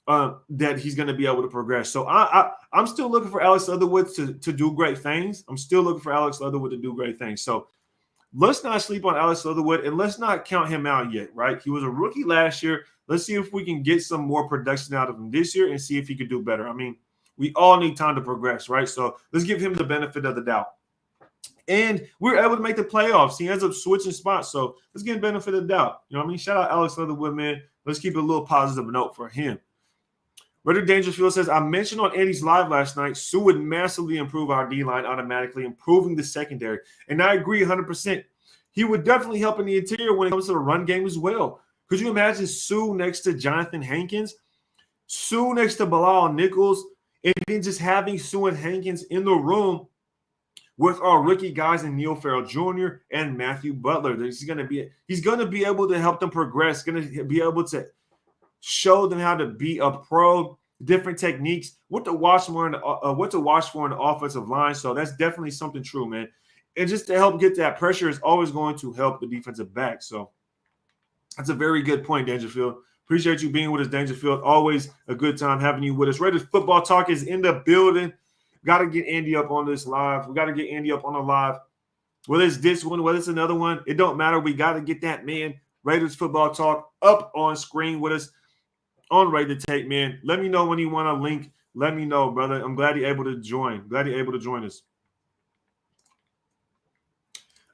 [SPEAKER 1] that he's going to be able to progress. So I'm still looking for Alex Leatherwood to do great things. So let's not sleep on Alex Leatherwood and let's not count him out yet, right? He was a rookie last year. Let's see if we can get some more production out of him this year and see if he could do better. I mean, we all need time to progress, right? So let's give him the benefit of the doubt. And we're able to make the playoffs. He ends up switching spots. So let's give him the benefit of the doubt. You know what I mean? Shout out Alex Leatherwood, man. Let's keep it a little positive note for him. Redder Dangerfield says, I mentioned on Andy's live last night, Suh would massively improve our D-line automatically, improving the secondary. And I agree 100%. He would definitely help in the interior when it comes to the run game as well. Could you imagine Suh next to Jonathan Hankins? Suh next to Bilal Nichols? And then just having Suh and Hankins in the room with our rookie guys in Neil Farrell Jr. and Matthew Butler. He's going to be able to help them progress, going to be able to show them how to be a pro, different techniques, what to watch for in the offensive line. So that's definitely something true, man. And just to help get that pressure is always going to help the defensive back. So that's a very good point, Dangerfield. Appreciate you being with us, Dangerfield. Always a good time having you with us. Raiders Football Talk is in the building. Got to get Andy up on this live. We got to get Andy up on the live. Whether it's this one, whether it's another one, it don't matter. We got to get that man, Raiders Football Talk, up on screen with us. on Ready to Take, man. Let me know when you want a link. Let me know, brother. I'm glad you're able to join. Glad you're able to join us.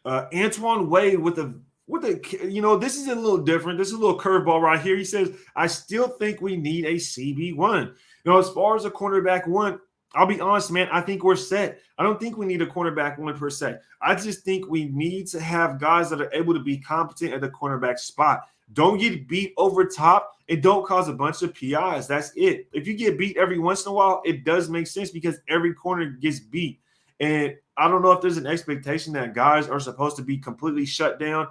[SPEAKER 1] Antoine Wade with a this is a little different. This is a little curveball right here. He says, I still think we need a CB1. As far as a cornerback one, I'll be honest, man, I think we're set. I don't think we need a cornerback one per se. I just think we need to have guys that are able to be competent at the cornerback spot. Don't get beat over top and don't cause a bunch of PIs. That's it. If you get beat every once in a while, it does make sense because every corner gets beat. And I don't know if there's an expectation that guys are supposed to be completely shut down.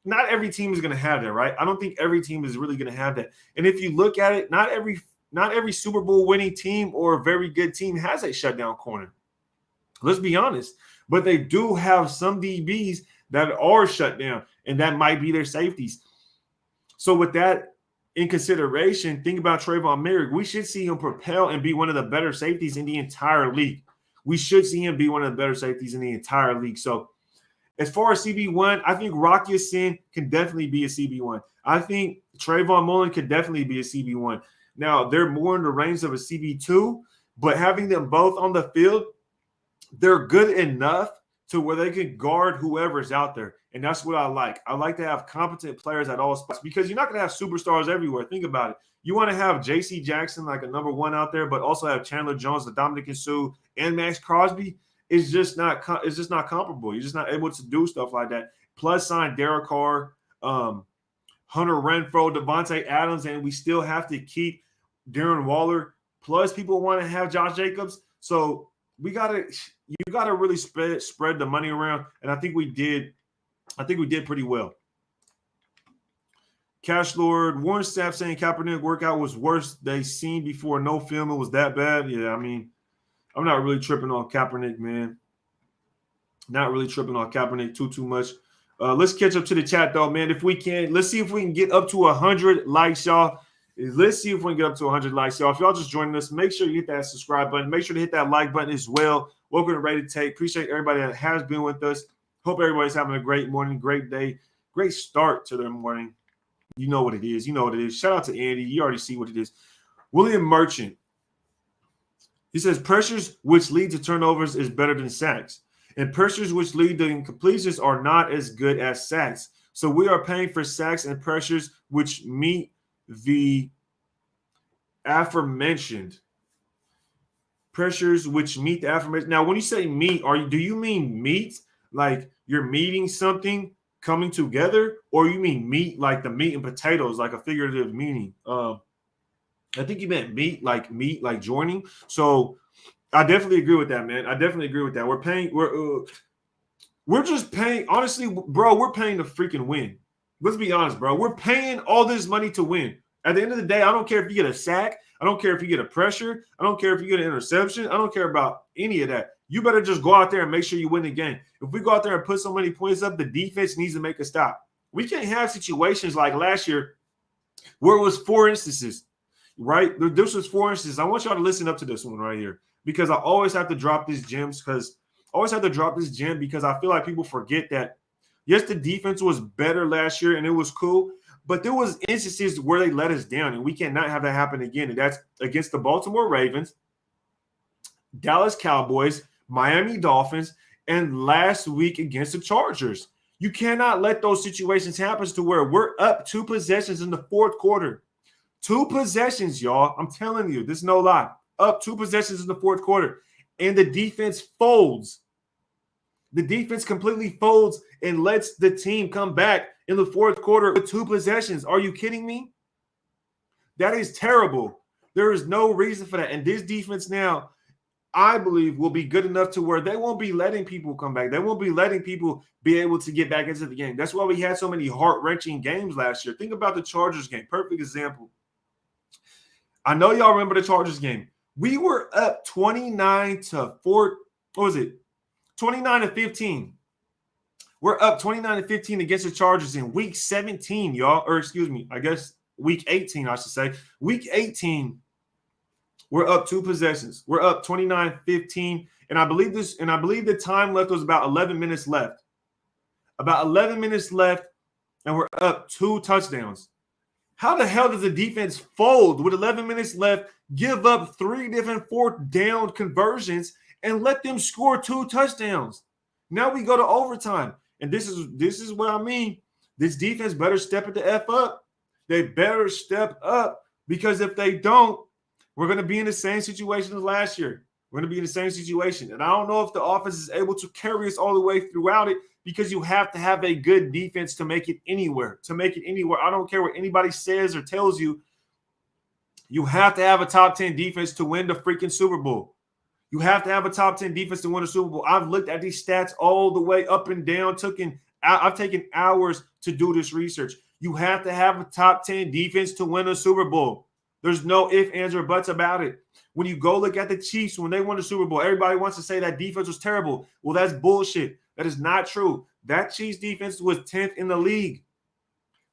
[SPEAKER 1] Not every team is going to have that, right? I don't think every team is really going to have that. And if you look at it, not every Super Bowl winning team or a very good team has a shutdown corner. Let's be honest. But they do have some DBs that are shut down, and that might be their safeties. So with that in consideration, think about Trayvon Merrick. We should see him propel and be one of the better safeties in the entire league. We should see him be one of the better safeties in the entire league. So as far as CB1, I think Rocky Sin can definitely be a CB1. I think Trayvon Mullen could definitely be a CB1. Now, they're more in the range of a CB2, but having them both on the field, they're good enough to where they can guard whoever's out there. And that's what I like. I like to have competent players at all spots because you're not going to have superstars everywhere. Think about it. You want to have J.C. Jackson like a number one out there, but also have Chandler Jones, Ndamukong Suh, and Max Crosby. It's just not comparable. You're just not able to do stuff like that. Plus sign Derek Carr, Hunter Renfrow, Devontae Adams, and we still have to keep Darren Waller. Plus people want to have Josh Jacobs. So you gotta really spread the money around. And I think we did pretty well. Cash Lord, Warren Sapp saying Kaepernick workout was worse they seen before. No film, it was that bad. Yeah, I mean, I'm not really tripping on Kaepernick, man. Not really tripping on Kaepernick too much. Let's catch up to the chat, though, man. If we can, let's see if we can get up to 100 likes, y'all. Let's see if we can get up to 100 likes, y'all. If y'all just joining us, make sure you hit that subscribe button. Make sure to hit that like button as well. Welcome to Ready to Take. Appreciate everybody that has been with us. Hope everybody's having a great morning, great day, great start to their morning. You know what it is. You know what it is. Shout out to Andy. You already see what it is. William Merchant. He says pressures which lead to turnovers is better than sacks. And pressures which lead to incompletions are not as good as sacks. So we are paying for sacks and pressures which meet the aforementioned. Pressures which meet the aforementioned. Now, when you say meet, do you mean meet like you're meeting something coming together, or you mean meat like the meat and potatoes, like a figurative meaning? I think you meant meat like joining. So I definitely agree with that, man. I definitely agree with that. We're just paying. Honestly, bro, we're paying to freaking win. Let's be honest, bro. We're paying all this money to win. At the end of the day, I don't care if you get a sack. I don't care if you get a pressure. I don't care if you get an interception. I don't care about any of that. You better just go out there and make sure you win the game. If we go out there and put so many points up, the defense needs to make a stop. We can't have situations like last year where it was 4 instances, right? This was 4 instances. I want y'all to listen up to this one right here because I always have to drop these gems because I feel like people forget that, yes, the defense was better last year and it was cool, but there was instances where they let us down, and we cannot have that happen again. And that's against the Baltimore Ravens, Dallas Cowboys, Miami Dolphins, and last week against the Chargers. You cannot let those situations happen to where we're up 2 possessions in the fourth quarter. 2 possessions, y'all. I'm telling you, this is no lie. Up 2 possessions in the fourth quarter. And the defense folds. The defense completely folds and lets the team come back in the fourth quarter with 2 possessions. Are you kidding me? That is terrible. There is no reason for that. And this defense now, I believe, will be good enough to where they won't be letting people come back. They won't be letting people be able to get back into the game. That's why we had so many heart-wrenching games last year. Think about the Chargers game. Perfect example. I know y'all remember the Chargers game. We were up 29-4. What was it? 29-15. We're up 29-15 against the Chargers in week 17, y'all. Or excuse me, I guess week 18, I should say. Week 18. We're up 2 possessions. We're up 29-15. And I believe the time left was about 11 minutes left. About 11 minutes left, and we're up 2 touchdowns. How the hell does the defense fold with 11 minutes left, give up 3 different fourth down conversions, and let them score 2 touchdowns? Now we go to overtime. And this is what I mean. This defense better step it the F up. They better step up, because if they don't, we're going to be in the same situation as last year. We're going to be in the same situation. And I don't know if the offense is able to carry us all the way throughout it, because you have to have a good defense to make it anywhere. I don't care what anybody says or tells you. You have to have a top 10 defense to win the freaking Super Bowl. You have to have a top 10 defense to win a Super Bowl. I've looked at these stats all the way up and down. I've taken hours to do this research. You have to have a top 10 defense to win a Super Bowl. There's no ifs, ands, or buts about it. When you go look at the Chiefs when they won the Super Bowl, everybody wants to say that defense was terrible. Well, that's bullshit. That is not true. That Chiefs defense was 10th in the league.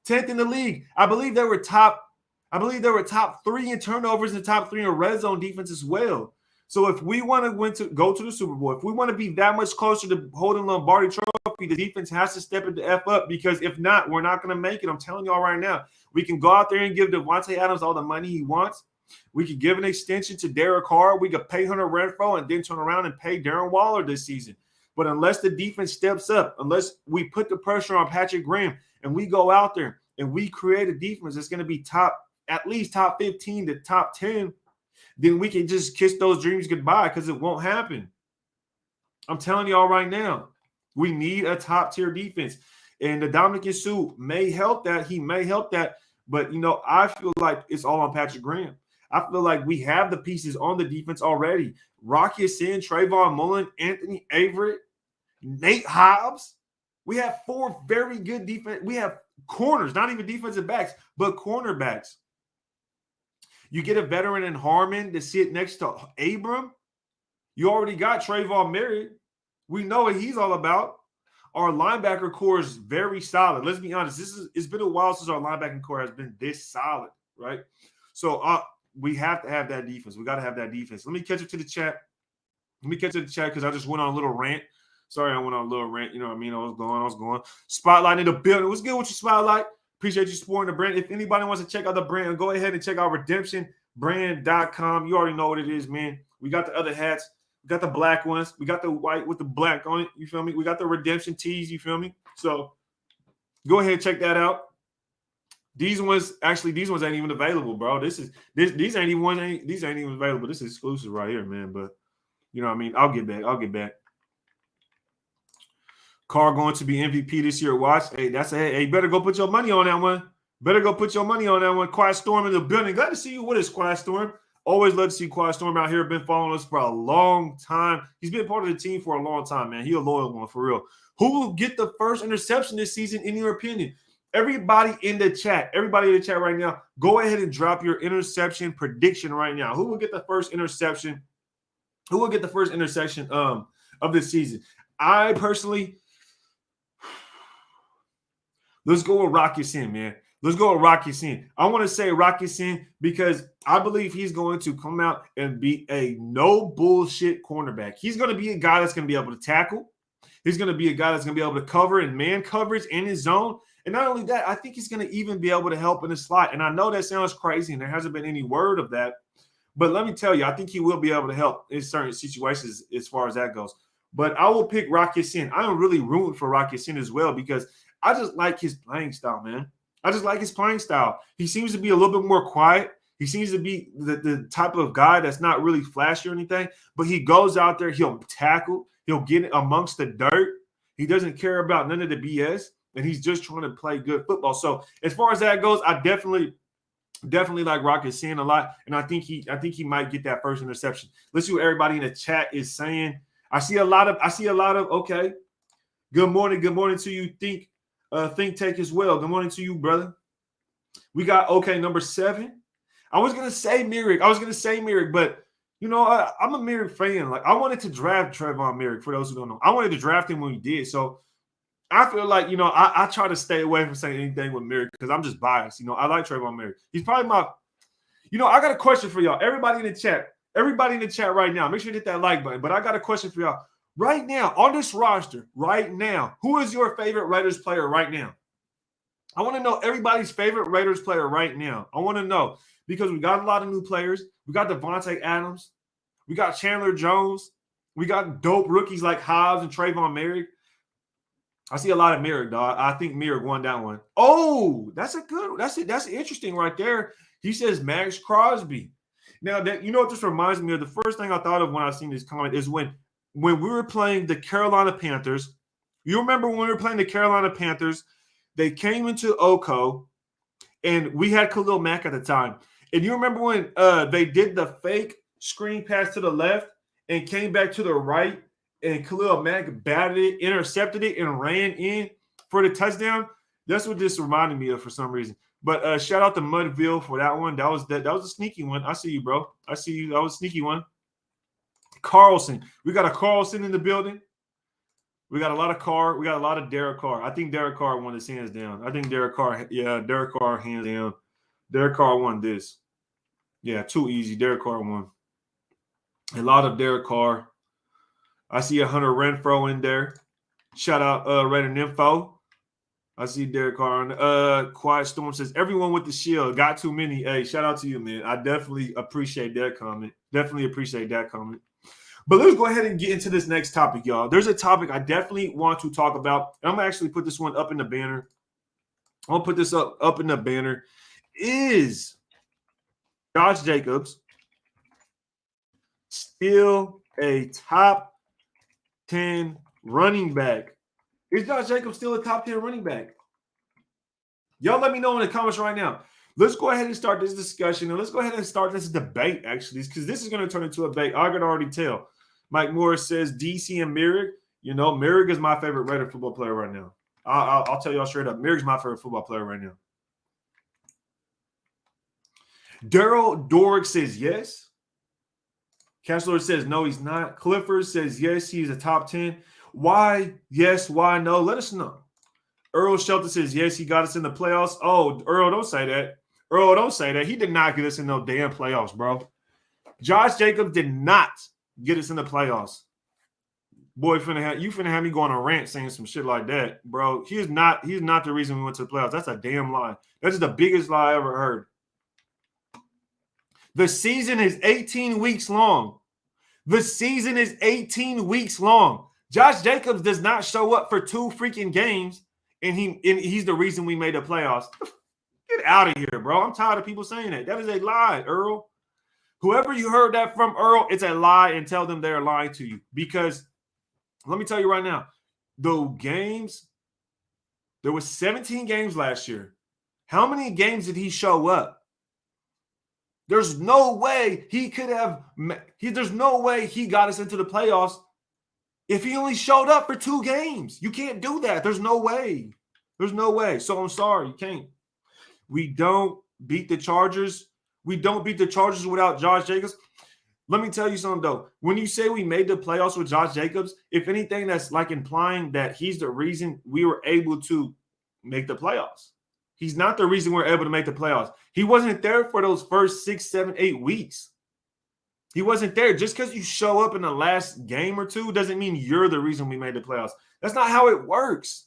[SPEAKER 1] 10th in the league. I believe they were top 3 in turnovers and top 3 in red zone defense as well. So if we want to go to the Super Bowl, if we want to be that much closer to holding Lombardi Trophy, the defense has to step it the F up, because if not, we're not going to make it. I'm telling y'all right now. We can go out there and give Devontae Adams all the money he wants. We could give an extension to Derek Carr. We could pay Hunter Renfrow and then turn around and pay Darren Waller this season. But unless the defense steps up, unless we put the pressure on Patrick Graham and we go out there and we create a defense that's going to be at least top 15 to top 10, then we can just kiss those dreams goodbye, because it won't happen. I'm telling y'all right now, we need a top-tier defense. And the Ndamukong Suh may help that. He may help that. But, I feel like it's all on Patrick Graham. I feel like we have the pieces on the defense already. Rocky Sin, Trayvon Mullen, Anthony Averett, Nate Hobbs. We have 4 very good defense. We have corners, not even defensive backs, but cornerbacks. You get a veteran in Harmon to sit next to Abram. You already got Trayvon Merritt. We know what he's all about. Our linebacker core is very solid. Let's be honest. It's been a while since our linebacking core has been this solid, right? So we have to have that defense. We got to have that defense. Let me catch up to the chat. Because I just went on a little rant. Sorry, I went on a little rant. You know what I mean? I was going. Spotlight in the building. What's good with you, Spotlight? Appreciate you supporting the brand. If anybody wants to check out the brand, go ahead and check out redemptionbrand.com. You already know what it is, man. We got the other hats. We got the black ones. We got the white with the black on it. You feel me? We got the redemption tees. You feel me? So go ahead and check that out. These ones ain't even available, bro. These ain't even available. This is exclusive right here, man. But you know what I mean? I'll get back. Carr going to be MVP this year. Watch. Hey, better go put your money on that one. Quiet Storm in the building. Glad to see you with us, Quiet Storm. Always love to see Quiet Storm out here. Been following us for a long time. He's been part of the team for a long time, man. He a loyal one, for real. Who will get the first interception this season, in your opinion? Everybody in the chat right now, go ahead and drop your interception prediction right now. Who will get the first interception? Of this season? I personally, let's go with Rocky Sin, man. I want to say Rocky Sin because I believe he's going to come out and be a no bullshit cornerback. He's going to be a guy that's going to be able to tackle. He's going to be a guy that's going to be able to cover in man coverage in his zone. And not only that, I think he's going to even be able to help in the slot. And I know that sounds crazy, and there hasn't been any word of that. But let me tell you, I think he will be able to help in certain situations as far as that goes. But I will pick Rocky Sin. I am really rooting for Rocky Sin as well because I just like his playing style, man. He seems to be a little bit more quiet. He seems to be the type of guy that's not really flashy or anything, but he goes out there, he'll tackle, he'll get amongst the dirt. He doesn't care about none of the BS, and he's just trying to play good football. So as far as that goes, I definitely like Rocky Sin a lot, and I think he might get that first interception. Let's see what everybody in the chat is saying. I see a lot of okay. Good morning to you, Think Take as well. Good morning to you, brother. We got number 7. I was gonna say Merrick, but you know, I'm a Merrick fan. Like I wanted to draft Trayvon Merrick. For those who don't know, I wanted to draft him when we did. So I feel like, you know, I try to stay away from saying anything with Merrick because I'm just biased. You know, I like Trayvon Merrick. He's probably my, you know, I got a question for y'all. Everybody in the chat right now, make sure you hit that like button. But I got a question for y'all. Right now, on this roster, right now, who is your favorite Raiders player right now? I want to know everybody's favorite Raiders player right now. I want to know because we got a lot of new players. We got Devontae Adams. We got Chandler Jones. We got dope rookies like Hobbs and Trayvon Merrick. I see a lot of Merrick, dog. I think Merrick won that one. Oh, that's a good. That's it. That's interesting right there. He says Max Crosby. Now that you know what this reminds me of. The first thing I thought of when I seen this comment is when we were playing the Carolina Panthers. You remember when we were playing the Carolina Panthers? They came into Oko, and we had Khalil Mack at the time. And you remember when they did the fake screen pass to the left and came back to the right, and Khalil Mack batted it, intercepted it, and ran in for the touchdown? That's what this reminded me of for some reason. But shout out to Mudville for that one. That was a sneaky one. I see you, bro. I see you. That was a sneaky one. Carlson. We got a Carlson in the building. We got a lot of Carr. We got a lot of Derek Carr. I think Derek Carr won his hands down. I think Derek Carr, Derek Carr hands down. Derek Carr won this. Yeah, too easy. Derek Carr won. A lot of Derek Carr. I see a Hunter Renfro in there. Shout out Raider Info. I see Derek Carr. Quiet Storm says, everyone with the shield. Got too many. Hey, shout out to you, man. I definitely appreciate that comment. Definitely appreciate that comment. But let's go ahead and get into this next topic, y'all. There's a topic I definitely want to talk about. I'm going to actually put this one up in the banner. I'm going to put this up in the banner. Is Josh Jacobs still a top 10 running back? Is Josh Jacobs still a top 10 running back? Y'all let me know in the comments right now. Let's go ahead and start this discussion, and let's go ahead and start this debate, actually, because this is going to turn into a debate. I can already tell. Mike Morris says DC and Merrick. You know, Merrick is my favorite Raider football player right now. I'll tell y'all straight up. Merrick's my favorite football player right now. Daryl Dorick says yes. Kessler says no, he's not. Clifford says yes, he's a top 10. Why yes, why no? Let us know. Earl Shelton says yes, he got us in the playoffs. Oh, Earl, don't say that. Earl, don't say that. He did not get us in no damn playoffs, bro. Josh Jacobs did not get us in the playoffs. Boy, you finna have me going on a rant saying some shit like that, bro. He's not the reason we went to the playoffs. That's a damn lie. That's the biggest lie I ever heard. The season is 18 weeks long. The season is 18 weeks long. Josh Jacobs does not show up for 2 freaking games, and he's the reason we made the playoffs. Get out of here, bro. I'm tired of people saying that. That is a lie, Earl. Whoever you heard that from, Earl, it's a lie, and tell them they're lying to you. Because let me tell you right now, there was 17 games last year. How many games did he show up? There's no way he could have – there's no way he got us into the playoffs if he only showed up for 2 games. You can't do that. There's no way. There's no way. So I'm sorry. You can't. We don't beat the Chargers. We don't beat the Chargers without Josh Jacobs. Let me tell you something, though. When you say we made the playoffs with Josh Jacobs, if anything, that's like implying that he's the reason we were able to make the playoffs. He's not the reason we're able to make the playoffs. He wasn't there for those first 6, 7, 8 weeks. He wasn't there. Just because you show up in the last game or 2 doesn't mean you're the reason we made the playoffs. That's not how it works.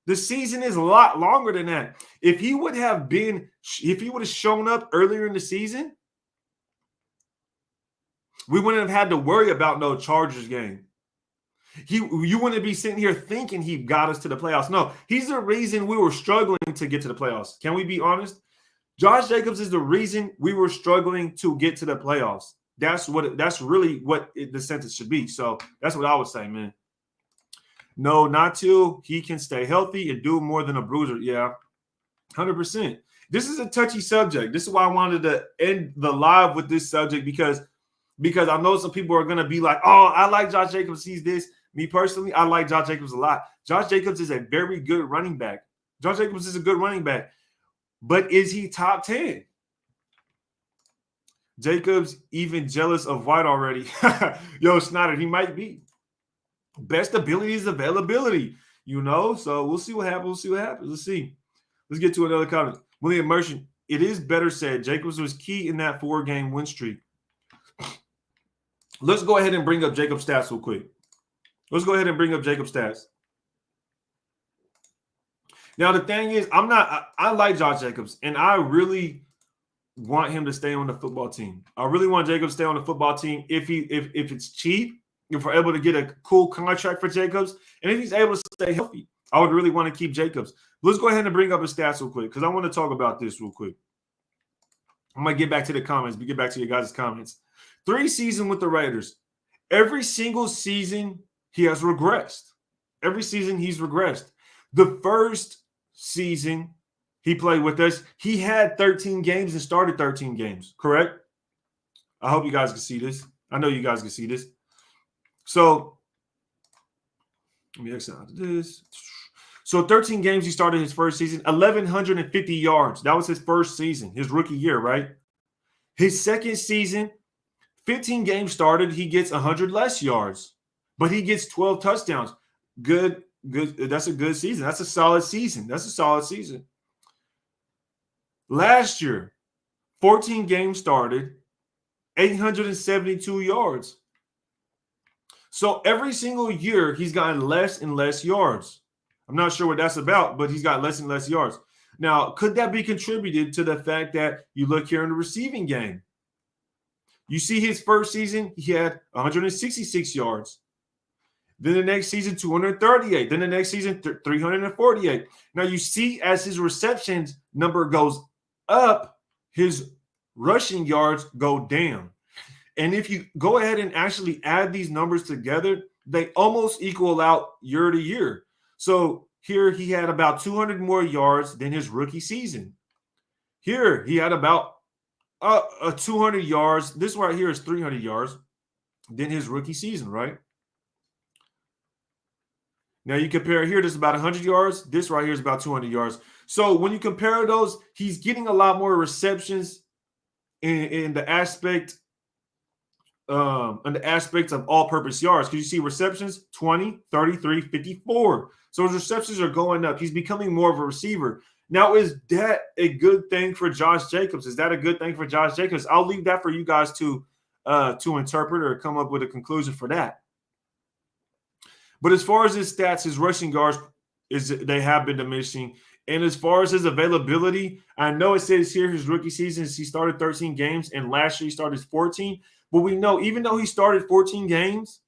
[SPEAKER 1] The season is a lot longer than that. If he would have shown up earlier in the season, we wouldn't have had to worry about no Chargers game. You wouldn't be sitting here thinking he got us to the playoffs. No, he's the reason we were struggling to get to the playoffs. Can we be honest? Josh Jacobs is the reason we were struggling to get to the playoffs. That's really what the sentence should be. So that's what I would say, man. No, not till he can stay healthy and do more than a bruiser. Yeah, 100%. This is a touchy subject. This is why I wanted to end the live with this subject because I know some people are going to be like, oh, I like Josh Jacobs. He's this. Me personally, I like Josh Jacobs a lot. Josh Jacobs is a very good running back. Josh Jacobs is a good running back. But is he top 10? Jacobs even jealous of White already. Yo, Snyder, he might be. Best ability is availability, you know? So we'll see what happens. Let's see. Let's get to another comment. William Merchant, it is better said. Jacobs was key in that 4-game win streak. Let's go ahead and bring up Jacob's stats real quick. Now, the thing is, I like Josh Jacobs, and I really want him to stay on the football team. I really want Jacobs to stay on the football team if it's cheap, if we're able to get a cool contract for Jacobs, and if he's able to stay healthy. I would really want to keep Jacobs. Let's go ahead and bring up his stats real quick because I want to talk about this real quick. I'm going to get back to the comments. We get back to your guys' comments. 3 seasons with the Raiders. Every single season, he has regressed. Every season, he's regressed. The first season he played with us, he had 13 games and started 13 games, correct? I hope you guys can see this. I know you guys can see this. So, let me exit out of this. So 13 games he started his first season, 1,150 yards. That was his first season, his rookie year, right? His second season, 15 games started, he gets 100 less yards, but he gets 12 touchdowns. Good. That's a good season. That's a solid season. Last year, 14 games started, 872 yards. So every single year, he's gotten less and less yards. I'm not sure what that's about, but he's got less and less yards. Now, could that be contributed to the fact that you look here in the receiving game? You see his first season, he had 166 yards. Then the next season, 238. Then the next season, 348. Now you see as his receptions number goes up, his rushing yards go down. And if you go ahead and actually add these numbers together, they almost equal out year to year. So here he had about 200 more yards than his rookie season. Here he had about 200 yards. This right here is 300 yards than his rookie season, right? Now you compare here, this is about 100 yards. This right here is about 200 yards. So when you compare those, he's getting a lot more receptions in the aspect of all-purpose yards. Because you see receptions, 20, 33, 54. So his receptions are going up. He's becoming more of a receiver. Now, is that a good thing for Josh Jacobs? Is that a good thing for Josh Jacobs? I'll leave that for you guys to interpret or come up with a conclusion for that. But as far as his stats, his rushing yards, they have been diminishing. And as far as his availability, I know it says here his rookie season, he started 13 games, and last year he started 14. But we know even though he started 14 games,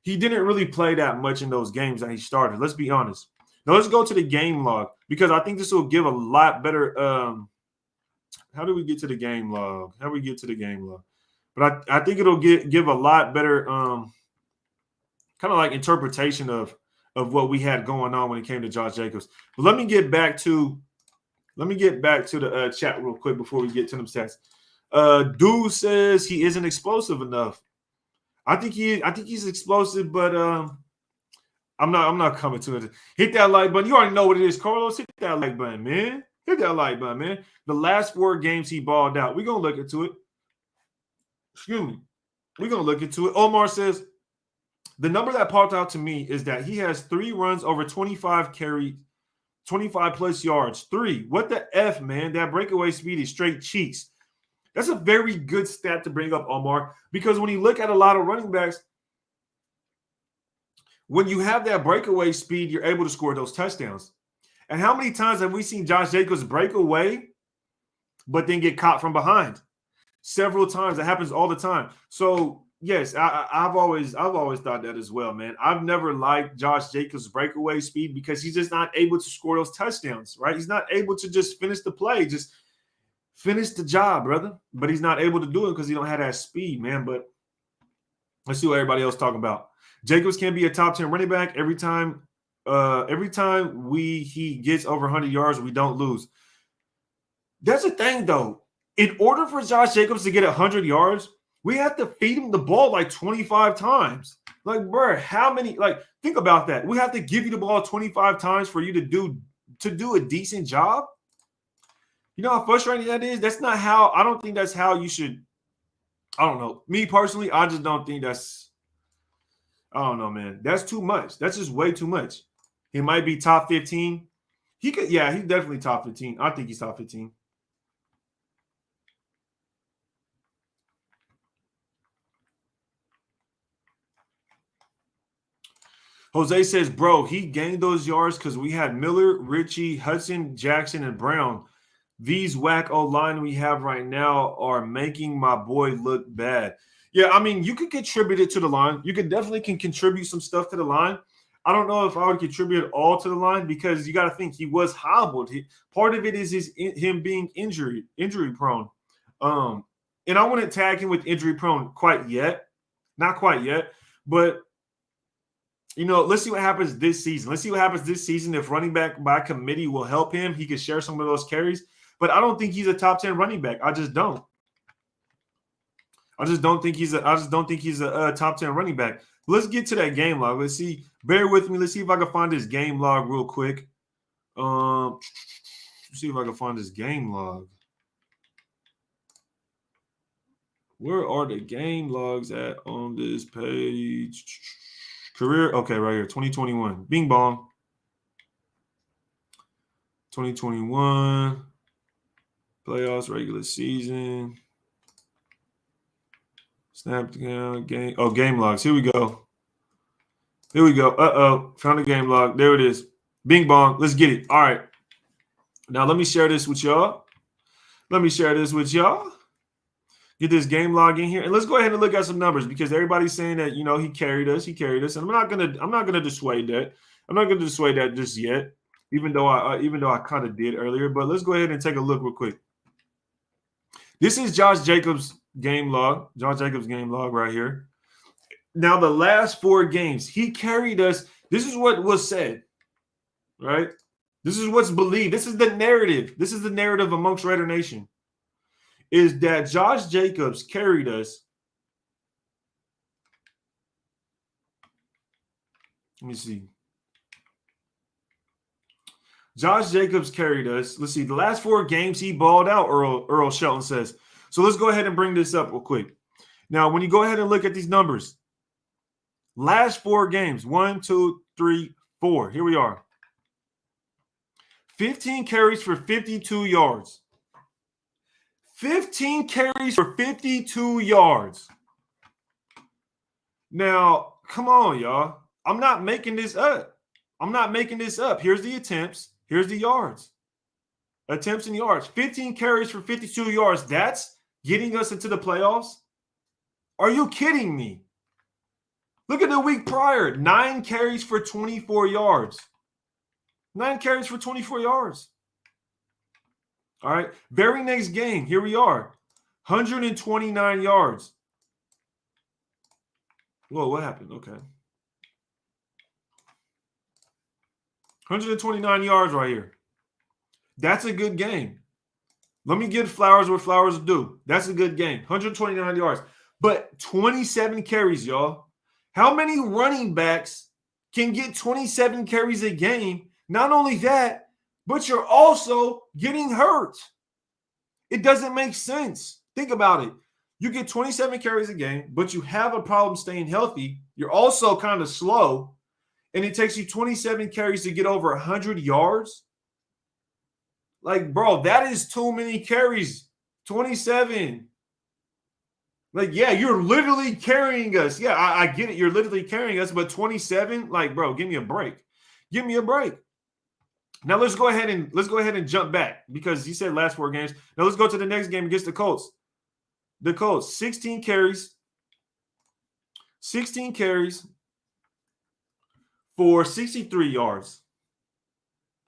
[SPEAKER 1] he didn't really play that much in those games that he started. Let's be honest. Now let's go to the game log because I think this will give a lot better. How do we get to the game log? But I think it'll give a lot better kind of like interpretation of what we had going on when it came to Josh Jacobs. But let me get back to the chat real quick before we get to them stats. Dude says he isn't explosive enough. I think he's explosive, but I'm not coming to it. Hit that like button. You already know what it is, Carlos. Hit that like button, man. Hit that like button, man. The last 4 games he balled out. We're gonna look into it. Excuse me. We're gonna look into it. Omar says the number that popped out to me is that he has 3 runs over 25 carries, 25 plus yards. 3. What the F, man? That breakaway speed is straight cheeks. That's a very good stat to bring up, Omar, because when you look at a lot of running backs, when you have that breakaway speed, you're able to score those touchdowns. And how many times have we seen Josh Jacobs break away, but then get caught from behind? Several times. That happens all the time. So yes, I've always thought that as well, man. I've never liked Josh Jacobs' breakaway speed because he's just not able to score those touchdowns, right? He's not able to just finish the play, just finish the job, brother. But he's not able to do it because he don't have that speed, man. But let's see what everybody else talking about. Jacobs can be a top 10 running back every time he gets over 100 yards, we don't lose. That's the thing, though. In order for Josh Jacobs to get 100 yards, we have to feed him the ball like 25 times. Like, bro, how many? Like, think about that. We have to give you the ball 25 times for you to do a decent job. You know how frustrating that is? That's not how – I don't think that's how you should – I don't know. Me personally, I just don't think that's – I don't know, man. That's too much. That's just way too much. He might be top 15. He could – yeah, he's definitely top 15. I think he's top 15. Jose says, bro, he gained those yards because we had Miller, Ritchie, Hudson, Jackson, and Brown. These whack O-line we have right now are making my boy look bad. Yeah, I mean, you could contribute it to the line. You could definitely contribute some stuff to the line. I don't know if I would contribute all to the line because you got to think he was hobbled. Part of it is him being injury prone. And I wouldn't tag him with injury prone quite yet. Not quite yet. But, you know, let's see what happens this season. Let's see what happens this season. If running back by committee will help him, he could share some of those carries. But I don't think he's a top 10 running back. I just don't. I just don't think he's a top 10 running back. Let's get to that game log. Let's see. Bear with me. Let's see if I can find this game log real quick. Let's see if I can find this game log. Where are the game logs at on this page? Career. Okay, right here. 2021. Bing bong. 2021. Playoffs, regular season. Snap down, game. Oh, game logs. Here we go. Here we go. Uh-oh. Found the game log. There it is. Bing bong. Let's get it. All right. Now let me share this with y'all. Get this game log in here. And let's go ahead and look at some numbers because everybody's saying that, you know, he carried us. And I'm not gonna dissuade that. I'm not gonna dissuade that just yet, even though I kind of did earlier. But let's go ahead and take a look real quick. This is Josh Jacobs' game log. Josh Jacobs' game log right here. Now, the last 4 games, he carried us. This is what was said, right? This is what's believed. This is the narrative. This is the narrative amongst Raider Nation, is that Josh Jacobs carried us. Let me see. Josh Jacobs carried us. Let's see. The last 4 games he balled out, Earl Shelton says. So let's go ahead and bring this up real quick. Now, when you go ahead and look at these numbers, last 4 games, 1, 2, 3, 4. Here we are. 15 carries for 52 yards. 15 carries for 52 yards. Now, come on, y'all. I'm not making this up. Here's the attempts. Here's the yards. Attempts and yards. 15 carries for 52 yards. That's getting us into the playoffs? Are you kidding me? Look at the week prior. 9 carries for 24 yards. 9 carries for 24 yards. All right. Very next game, here we are. 129 yards. Whoa, what happened? Okay. 129 yards right here. That's a good game. Let me give flowers what flowers do. That's a good game. 129 yards. But 27 carries, y'all. How many running backs can get 27 carries a game? Not only that, but you're also getting hurt. It doesn't make sense. Think about it. You get 27 carries a game, but you have a problem staying healthy. You're also kind of slow. And it takes you 27 carries to get over 100 yards. Like, bro, that is too many carries. 27. Like, yeah, you're literally carrying us. Yeah, I get it. You're literally carrying us. But 27, like, bro, give me a break. Give me a break. Now let's go ahead and jump back because you said last 4 games. Now let's go to the next game against the Colts. The Colts, 16 carries. 16 carries for 63 yards.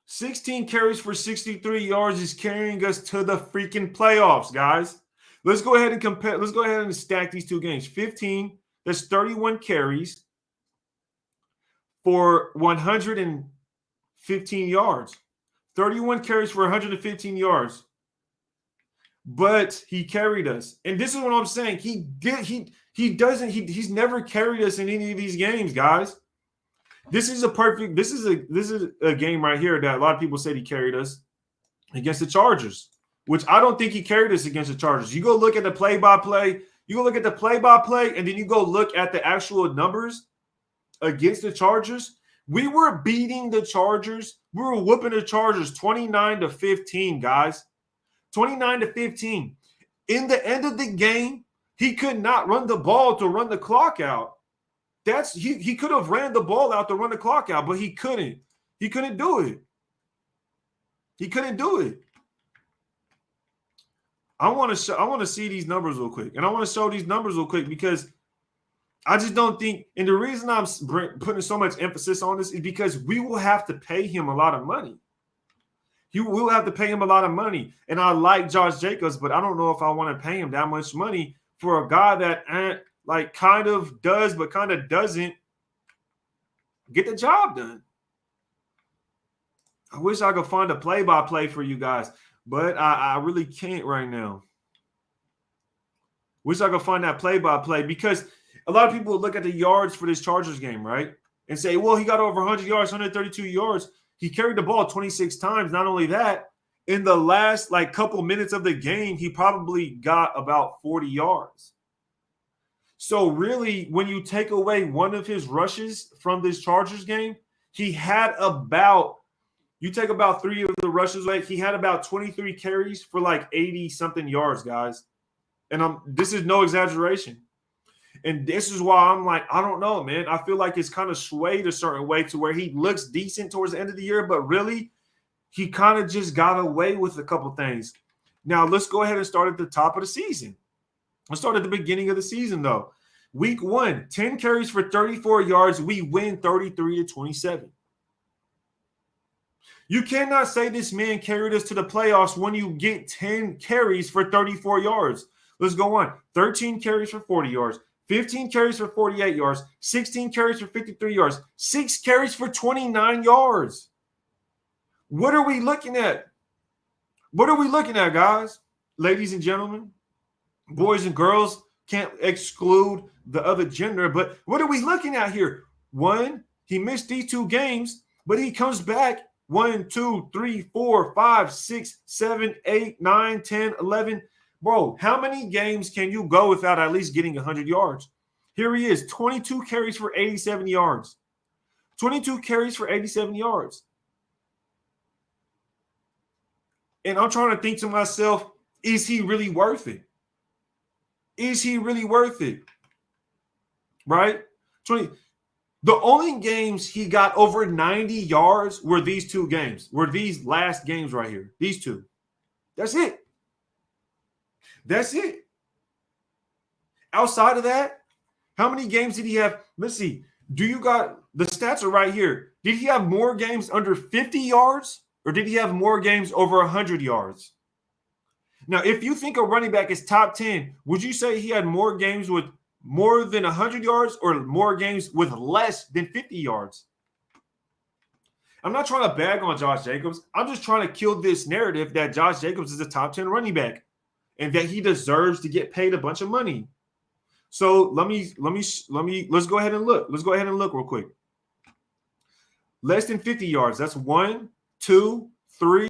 [SPEAKER 1] 16 carries for 63 yards is carrying us to the freaking playoffs, guys. Let's go ahead and compare. Let's go ahead and stack these 2 games. 15, that's 31 carries for 115 yards. 31 carries for 115 yards. But he carried us. And this is what I'm saying. He's never carried us in any of these games, guys. This is a game right here that a lot of people said he carried us against the Chargers, which I don't think he carried us against the Chargers. You go look at the play-by-play, and then you go look at the actual numbers against the Chargers. We were beating the Chargers. We were whooping the Chargers 29-15, guys. 29-15. In the end of the game, he could not run the ball to run the clock out. he could have ran the ball out to run the clock out, but he couldn't. He couldn't do it. He couldn't do it. I want to see these numbers real quick, and I want to show these numbers real quick because I just don't think. And the reason I'm putting so much emphasis on this is because we will have to pay him a lot of money. You will have to pay him a lot of money, and I like Josh Jacobs, but I don't know if I want to pay him that much money for a guy that like kind of does, but kind of doesn't get the job done. I wish I could find a play-by-play for you guys, but I really can't right now. Wish I could find that play-by-play because a lot of people look at the yards for this Chargers game, right, and say, well, he got over 100 yards, 132 yards. He carried the ball 26 times. Not only that, in the last like couple minutes of the game, he probably got about 40 yards. So really, when you take away one of his rushes from this Chargers game, he had about – you take about 3 of the rushes away, he had about 23 carries for like 80-something yards, guys. And this is no exaggeration. And this is why I'm like, I don't know, man. I feel like it's kind of swayed a certain way to where he looks decent towards the end of the year, but really, he kind of just got away with a couple things. Now, let's go ahead and start at the top of the season. Let's start at the beginning of the season, though. Week 1, 10 carries for 34 yards. We win 33-27. You cannot say this man carried us to the playoffs when you get 10 carries for 34 yards. Let's go on. 13 carries for 40 yards. 15 carries for 48 yards, 16 carries for 53 yards, 6 carries for 29 yards. What are we looking at? What are we looking at, guys? Ladies and gentlemen, boys and girls, can't exclude the other gender, but what are we looking at here? 1, he missed these 2 games, but he comes back 1, 2, 3, 4, 5, 6, 7, 8, 9, 10, 11. Bro, how many games can you go without at least getting 100 yards? Here he is, 22 carries for 87 yards. 22 carries for 87 yards. And I'm trying to think to myself, is he really worth it? Is he really worth it? Right? The only games he got over 90 yards were these 2 games, were these last games right here. These 2. That's it. That's it. Outside of that, how many games did he have? Let's see. Do you got the stats are right here. Did he have more games under 50 yards or did he have more games over 100 yards? Now, if you think a running back is top 10, would you say he had more games with more than 100 yards or more games with less than 50 yards? I'm not trying to bag on Josh Jacobs. I'm just trying to kill this narrative that Josh Jacobs is a top 10 running back and that he deserves to get paid a bunch of money. So let's go ahead and look. Let's go ahead and look real quick. Less than 50 yards. That's 1, 2, 3.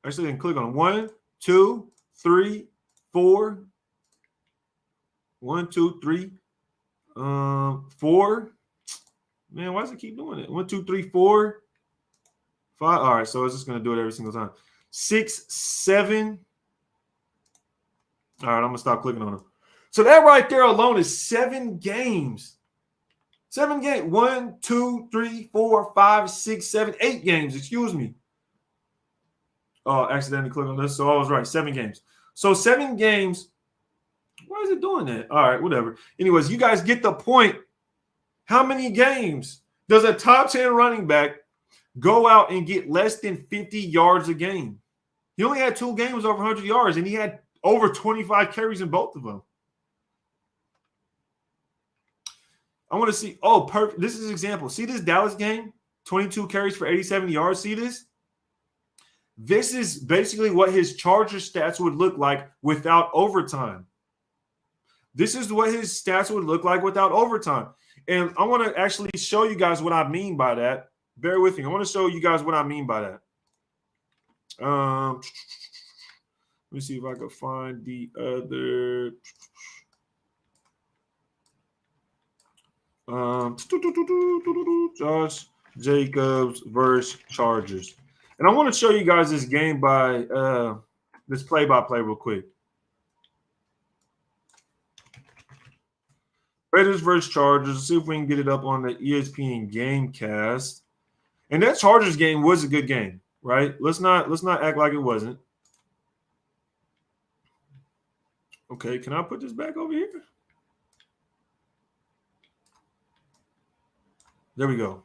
[SPEAKER 1] Actually, I can click on 1, 2, 3, 4. 1, 2, 3, 4. Man, why does it keep doing it? 1, 2, 3, 4, 5. All right, so it's just gonna do it every single time. 6, 7. All right, I'm gonna stop clicking on them. So that right there alone is 7 games. 7 games. 1, 2, 3, 4, 5, 6, 7, 8 games. Excuse me. Oh, accidentally clicked on this. So I was right. 7 games. So 7 games. Why is it doing that? All right, whatever. Anyways, you guys get the point. How many games does a top 10 running back go out and get less than 50 yards a game? He only had 2 games over 100 yards, and he had over 25 carries in both of them. I want to see. Oh, perfect. This is an example. See this Dallas game? 22 carries for 87 yards. See this? This is basically what his Chargers stats would look like without overtime. This is what his stats would look like without overtime. And I want to actually show you guys what I mean by that. Bear with me. I want to show you guys what I mean by that. Let me see if I can find the other. Josh Jacobs versus Chargers. And I want to show you guys this game by this play-by-play real quick. Raiders versus Chargers. Let's see if we can get it up on the ESPN Gamecast. And that Chargers game was a good game, right? Let's not act like it wasn't. Okay, can I put this back over here? There we go.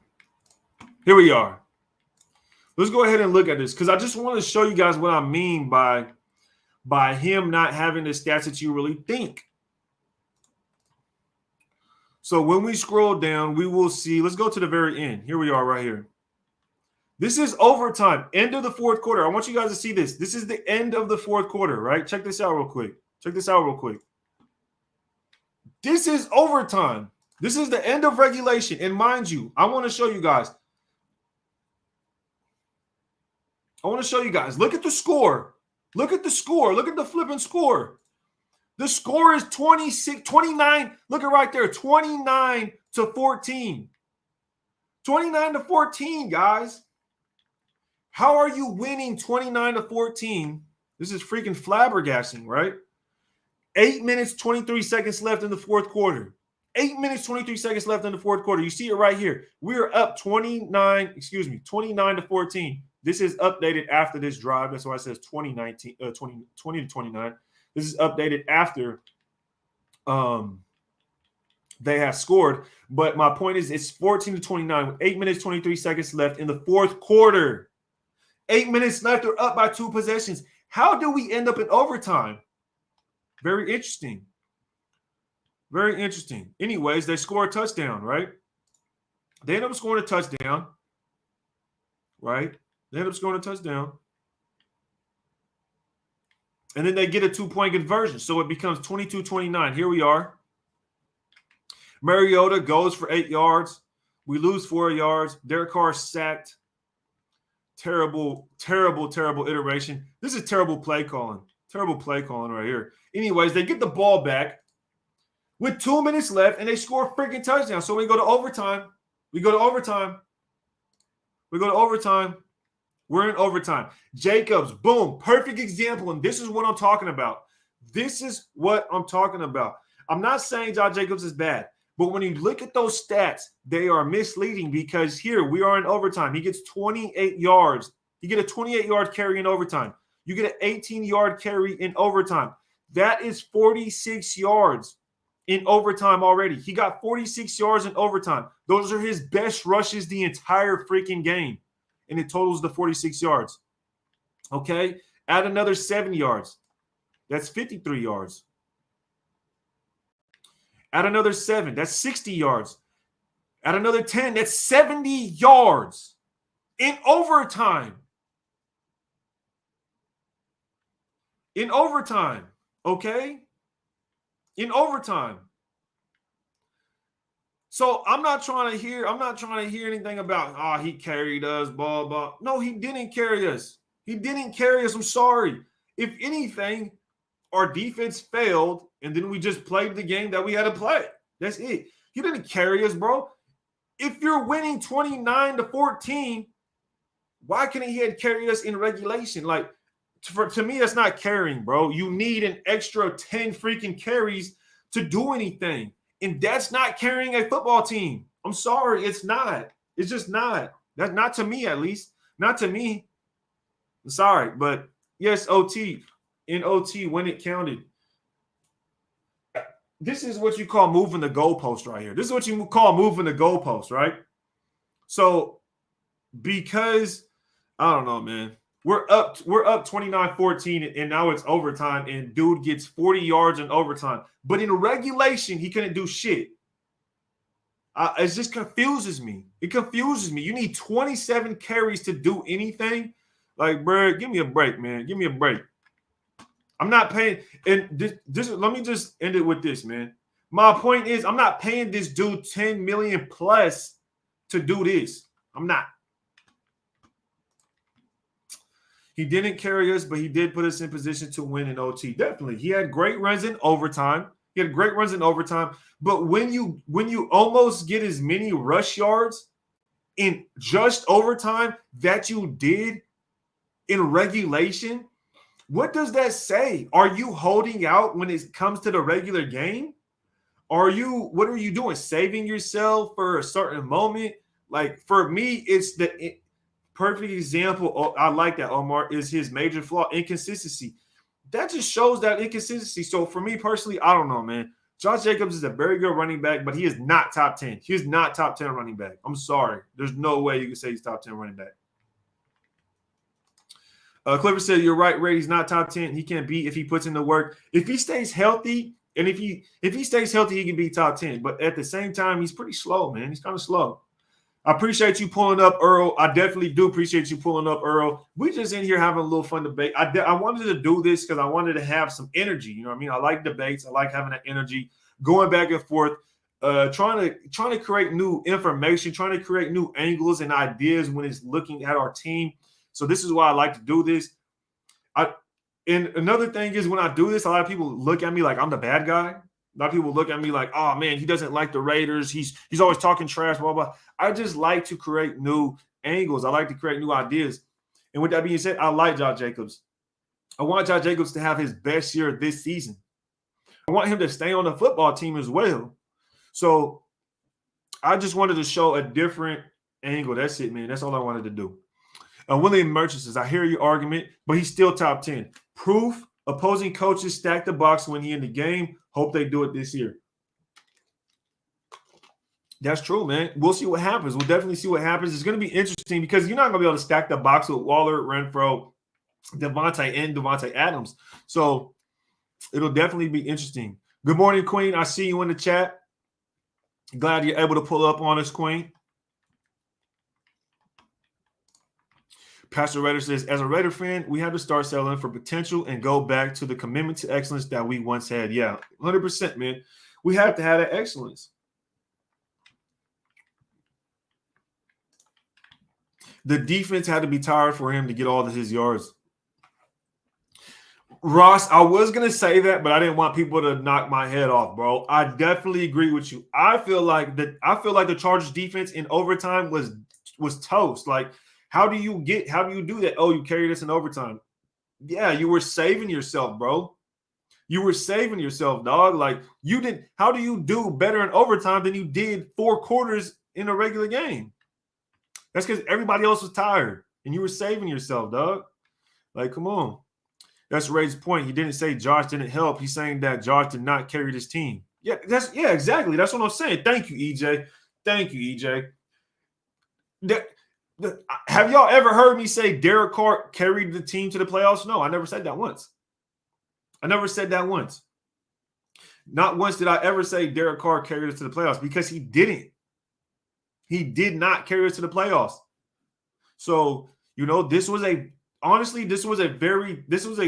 [SPEAKER 1] Here we are. Let's go ahead and look at this because I just want to show you guys what I mean by him not having the stats that you really think. So when we scroll down, we will see. Let's go to the very end. Here we are right here. This is overtime, end of the fourth quarter. I want you guys to see this. This is the end of the fourth quarter, right? Check this out real quick. This is overtime. This is the end of regulation. And mind you, I want to show you guys. Look at the score. Look at the score. Look at the flipping score. The score is 29. Look at right there, 29-14. 29-14, guys. How are you winning 29-14? This is freaking flabbergasting, right? 8 minutes, 23 seconds left in the fourth quarter. 8 minutes, 23 seconds left in the fourth quarter. You see it right here. We are up 29-14. This is updated after this drive. That's why it says 20 to 29. This is updated after they have scored. But my point is it's 14-29 with 8 minutes, 23 seconds left in the fourth quarter. 8 minutes left. They're up by 2 possessions. How do we end up in overtime? Very interesting. Very interesting. Anyways, they score a touchdown, right? They end up scoring a touchdown, right? And then they get a 2-point conversion. So it becomes 22-29. Here we are. Mariota goes for 8 yards. We lose 4 yards. Derek Carr sacked. Terrible iteration. This is terrible play calling. Right here. Anyways, they get the ball back with 2 minutes left, and they score a freaking touchdown. So we go to overtime. We're in overtime. Jacobs, boom, perfect example. And this is what I'm talking about. I'm not saying Josh Jacobs is bad, but when you look at those stats, they are misleading because here we are in overtime. He gets 28 yards. You get a 28-yard carry in overtime. You get an 18-yard carry in overtime. That is 46 yards in overtime already. He got 46 yards in overtime. Those are his best rushes the entire freaking game. And it totals the 46 yards. Okay? Add another 7 yards. That's 53 yards. Add another 7. That's 60 yards. Add another 10. That's 70 yards in overtime. Okay? In overtime. So I'm not trying to hear anything about, he carried us, blah, blah. No, he didn't carry us. I'm sorry. If anything, our defense failed, and then we just played the game that we had to play. That's it. He didn't carry us, bro. If you're winning 29-14, why couldn't he have carried us in regulation? Like, to me, that's not carrying, bro. You need an extra 10 freaking carries to do anything. And that's not carrying a football team. I'm sorry, it's not. It's just not. That's not to me, at least. Not to me. I'm sorry, but yes, OT. In OT, when it counted. This is what you call moving the goalpost right here. This is what you call moving the goalpost, right? So, because, I don't know, man. We're up 29-14, and now it's overtime, and dude gets 40 yards in overtime. But in regulation, he couldn't do shit. It just confuses me. You need 27 carries to do anything. Like, bro, give me a break, man. Give me a break. I'm not paying. And this let me just end it with this, man. My point is, I'm not paying this dude $10 million plus to do this. I'm not. He didn't carry us, but he did put us in position to win in OT. Definitely. He had great runs in overtime. But when you almost get as many rush yards in just overtime that you did in regulation, what does that say? Are you holding out when it comes to the regular game? what are you doing? Saving yourself for a certain moment? Like for me, it's the perfect example. Oh, I like that, Omar, is his major flaw, inconsistency. That just shows that inconsistency. So for me personally, I don't know, man. Josh Jacobs is a very good running back, but he is not top 10. He is not top 10 running back. I'm sorry. There's no way you can say he's top 10 running back. Clifford said, you're right, Ray. He's not top 10. He can be if he puts in the work. If he stays healthy, and if he stays healthy, he can be top 10. But at the same time, he's pretty slow, man. He's kind of slow. I appreciate you pulling up, Earl. I definitely do appreciate you pulling up, Earl. We just in here having a little fun debate. I wanted to do this because I wanted to have some energy. You know what I mean? I like debates. I like having that energy, going back and forth, trying to create new information, trying to create new angles and ideas when it's looking at our team. So this is why I like to do this. And another thing is when I do this, a lot of people look at me like I'm the bad guy. A lot of people look at me like, oh, man, he doesn't like the Raiders. He's always talking trash, blah, blah. I just like to create new angles. I like to create new ideas. And with that being said, I like Josh Jacobs. I want Josh Jacobs to have his best year this season. I want him to stay on the football team as well. So I just wanted to show a different angle. That's it, man. That's all I wanted to do. William Merchant says, I hear your argument, but he's still top 10. Proof, opposing coaches stack the box when he in the game. Hope they do it this year. That's true, man. We'll see what happens. We'll definitely see what happens. It's going to be interesting because you're not going to be able to stack the box with Waller, Renfro, Devontae, and Devontae Adams. So it'll definitely be interesting. Good morning, Queen. I see you in the chat. Glad you're able to pull up on us, Queen. Pastor Raider says, as a Raider fan, we have to start selling for potential and go back to the commitment to excellence that we once had. Yeah, 100%, man. We have to have that excellence. The defense had to be tired for him to get all of his yards. Ross, I was going to say that, but I didn't want people to knock my head off, bro. I definitely agree with you. I feel like the Chargers defense in overtime was toast. Like, how do you do that? Oh, you carried us in overtime. Yeah, you were saving yourself, bro. You were saving yourself, dog. Like, how do you do better in overtime than you did 4 quarters in a regular game? That's because everybody else was tired and you were saving yourself, dog. Like, come on. That's Ray's point. He didn't say Josh didn't help. He's saying that Josh did not carry this team. Yeah, exactly. That's what I'm saying. Thank you, EJ. Thank you, EJ. Have y'all ever heard me say Derek Carr carried the team to the playoffs? No, I never said that once. Not once did I ever say Derek Carr carried us to the playoffs because he didn't. He did not carry us to the playoffs. So, this was a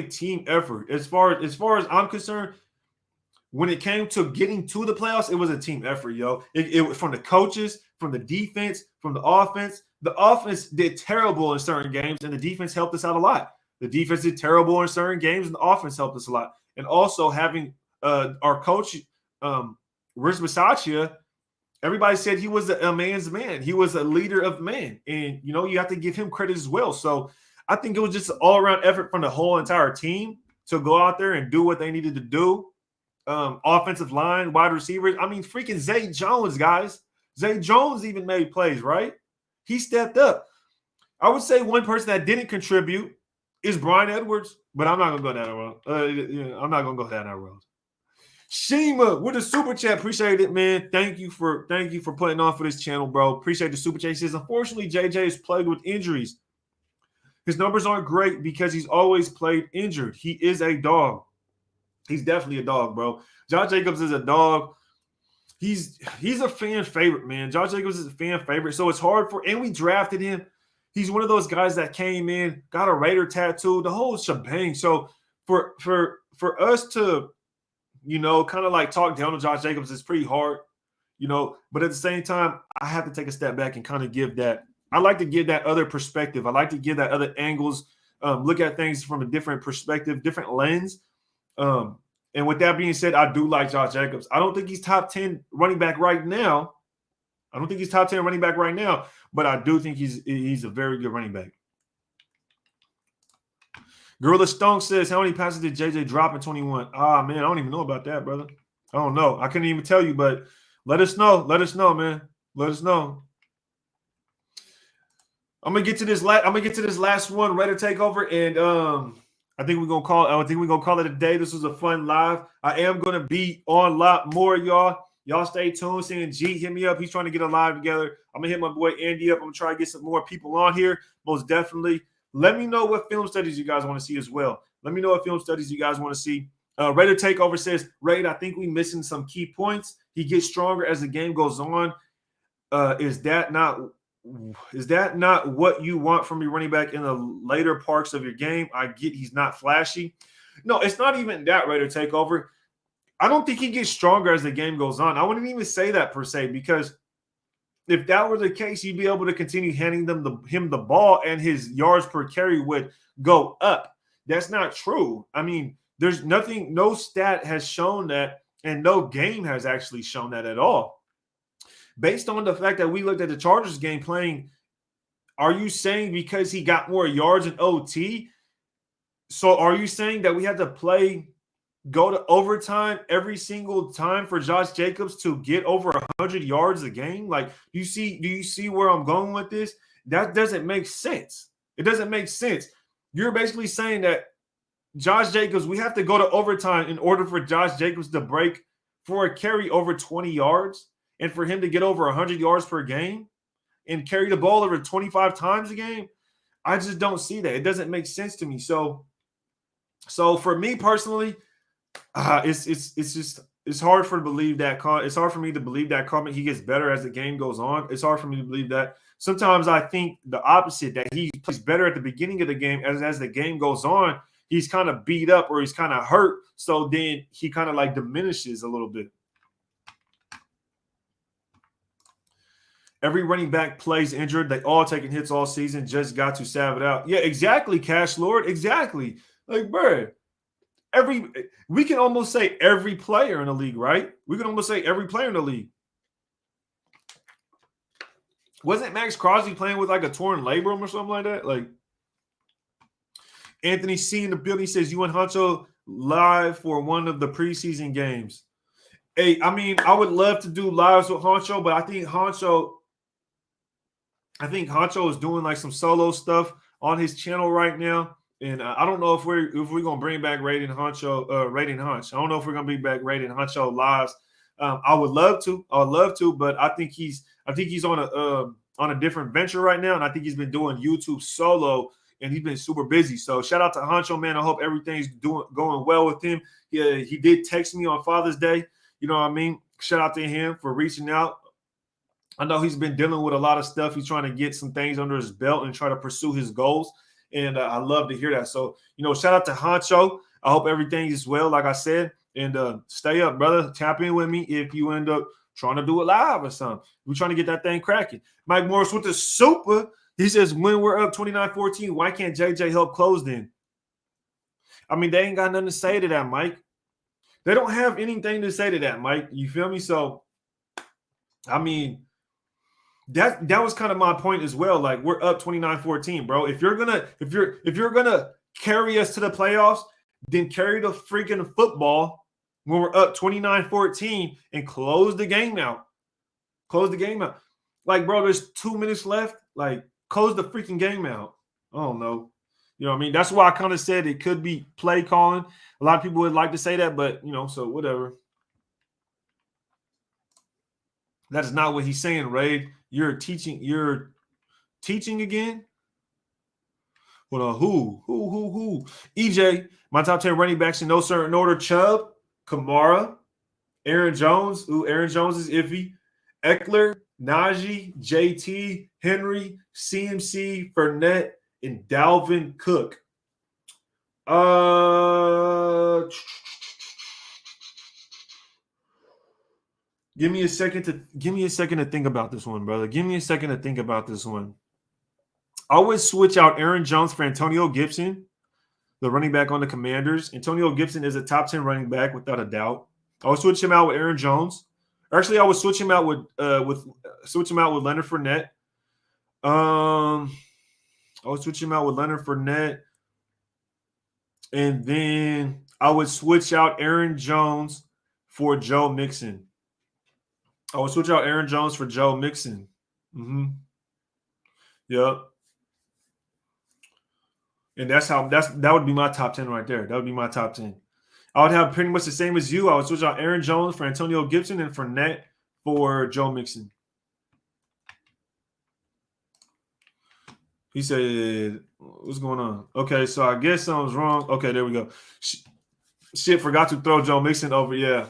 [SPEAKER 1] team effort. As far as I'm concerned, when it came to getting to the playoffs, it was a team effort, yo. It was from the coaches, from the defense, from the offense. The offense did terrible in certain games, and the defense helped us out a lot. The defense did terrible in certain games, and the offense helped us a lot. And also having our coach, Rich Bisaccia, everybody said he was a man's man. He was a leader of men. And, you have to give him credit as well. So I think it was just an all-around effort from the whole entire team to go out there and do what they needed to do. Offensive line, wide receivers. I mean, freaking Zay Jones, guys. Zay Jones even made plays, right? He stepped up. I would say one person that didn't contribute is Brian Edwards, but I'm not going to go down that road. I'm not going to go down that road. Shima with a super chat. Appreciate it, man. Thank you for putting on for this channel, bro. Appreciate the super chat. He says, unfortunately, JJ is plagued with injuries. His numbers aren't great because he's always played injured. He is a dog. He's definitely a dog, bro. Josh Jacobs is a dog. He's a fan favorite, man. Josh Jacobs is a fan favorite. So it's hard and we drafted him. He's one of those guys that came in, got a Raider tattoo, the whole shebang. So for us to, kind of like talk down to Josh Jacobs is pretty hard, but at the same time, I have to take a step back and kind of give that. I like to give that other perspective. I like to give that other angles, look at things from a different perspective, different lens. And with that being said, I do like Josh Jacobs. I don't think he's top 10 running back right now. But I do think he's a very good running back. Gorilla Stone says, how many passes did JJ drop in 21? Ah, man, I don't even know about that, brother. I don't know. I couldn't even tell you, but let us know. Let us know, man. Let us know. I'm gonna get to this last one, Raider takeover, and I think we're gonna call it a day. This was a fun live. I am gonna be on a lot more, y'all. Y'all stay tuned. Seeing G hit me up. He's trying to get a live together. I'm gonna hit my boy Andy up. I'm gonna try to get some more people on here. Most definitely. Let me know what film studies you guys want to see as well. Let me know what film studies you guys want to see. Raider takeover says, Raid, I think we missing some key points. He gets stronger as the game goes on. Is that not what you want from your running back in the later parts of your game? I get he's not flashy. No, it's not even that, Raider takeover. I don't think he gets stronger as the game goes on. I wouldn't even say that per se, because if that were the case, you'd be able to continue handing him the ball and his yards per carry would go up. That's not true. I mean, there's nothing, no stat has shown that, and no game has actually shown that at all. Based on the fact that we looked at the Chargers game playing, are you saying because he got more yards in OT? So are you saying that we had to go to overtime every single time for Josh Jacobs to get over 100 yards a game? Like, do you see where I'm going with this? That doesn't make sense. It doesn't make sense. You're basically saying that Josh Jacobs, we have to go to overtime in order for Josh Jacobs to break for a carry over 20 yards and for him to get over 100 yards per game and carry the ball over 25 times a game. I just don't see that. It doesn't make sense to me. So for me personally, it's hard for me to believe that. It's hard for me to believe that comment. He gets better as the game goes on. It's hard for me to believe that. Sometimes I think the opposite, that he plays better at the beginning of the game. As the game goes on, he's kind of beat up or he's kind of hurt. So then he kind of like diminishes a little bit. Every running back plays injured. They all taking hits all season. Just got to salve it out. Yeah, exactly, Cash Lord. Exactly. Like, bro, we can almost say every player in the league, right? We can almost say every player in the league. Wasn't Max Crosby playing with like a torn labrum or something like that? Like, Anthony C in the building says, you and Huncho live for one of the preseason games. Hey, I mean, I would love to do lives with Huncho, but I think Huncho is doing like some solo stuff on his channel right now. And I don't know if we're gonna bring back Raiden Hunch. I don't know if we're gonna bring back Raiden Huncho lives. I would love to, but I think he's on a different venture right now, and I think he's been doing YouTube solo, and he's been super busy. So shout out to Huncho, man. I hope everything's going well with him. He did text me on Father's Day. You know what I mean? Shout out to him for reaching out. I know he's been dealing with a lot of stuff. He's trying to get some things under his belt and try to pursue his goals. And I love to hear that. So, shout out to Honcho. I hope everything is well, like I said. And stay up, brother. Tap in with me if you end up trying to do it live or something. We're trying to get that thing cracking. Mike Morris with the super. He says, when we're up 29-14, why can't JJ help close then? I mean, they ain't got nothing to say to that, Mike. They don't have anything to say to that, Mike. You feel me? So, I mean, that was kind of my point as well. Like, we're up 29-14, bro. If you're gonna carry us to the playoffs, then carry the freaking football when we're up 29-14 and close the game out. Close the game out. Like, bro, there's 2 minutes left. Like, close the freaking game out. I don't know. You know what I mean? That's why I kind of said it could be play calling. A lot of people would like to say that, but, so whatever. That is not what he's saying, Ray. You're teaching again? Well, who? EJ, my top 10 running backs in no certain order: Chubb, Kamara, Aaron Jones. Ooh, Aaron Jones is iffy. Eckler, Najee, JT, Henry, CMC, Fournette, and Dalvin Cook. Give me a second to think about this one, brother. Give me a second to think about this one. I would switch out Aaron Jones for Antonio Gibson, the running back on the Commanders. Antonio Gibson is a top 10 running back without a doubt. I would switch him out with Aaron Jones. Actually, I would switch him out with Leonard Fournette. I would switch him out with Leonard Fournette, and then I would switch out Aaron Jones for Joe Mixon. I would switch out Aaron Jones for Joe Mixon. Yep. And that would be my top 10 right there. That would be my top 10. I would have pretty much the same as you. I would switch out Aaron Jones for Antonio Gibson and Fournette for Joe Mixon. He said, what's going on? Okay, so I guess something's wrong. Okay, there we go. Shit, forgot to throw Joe Mixon over. Yeah.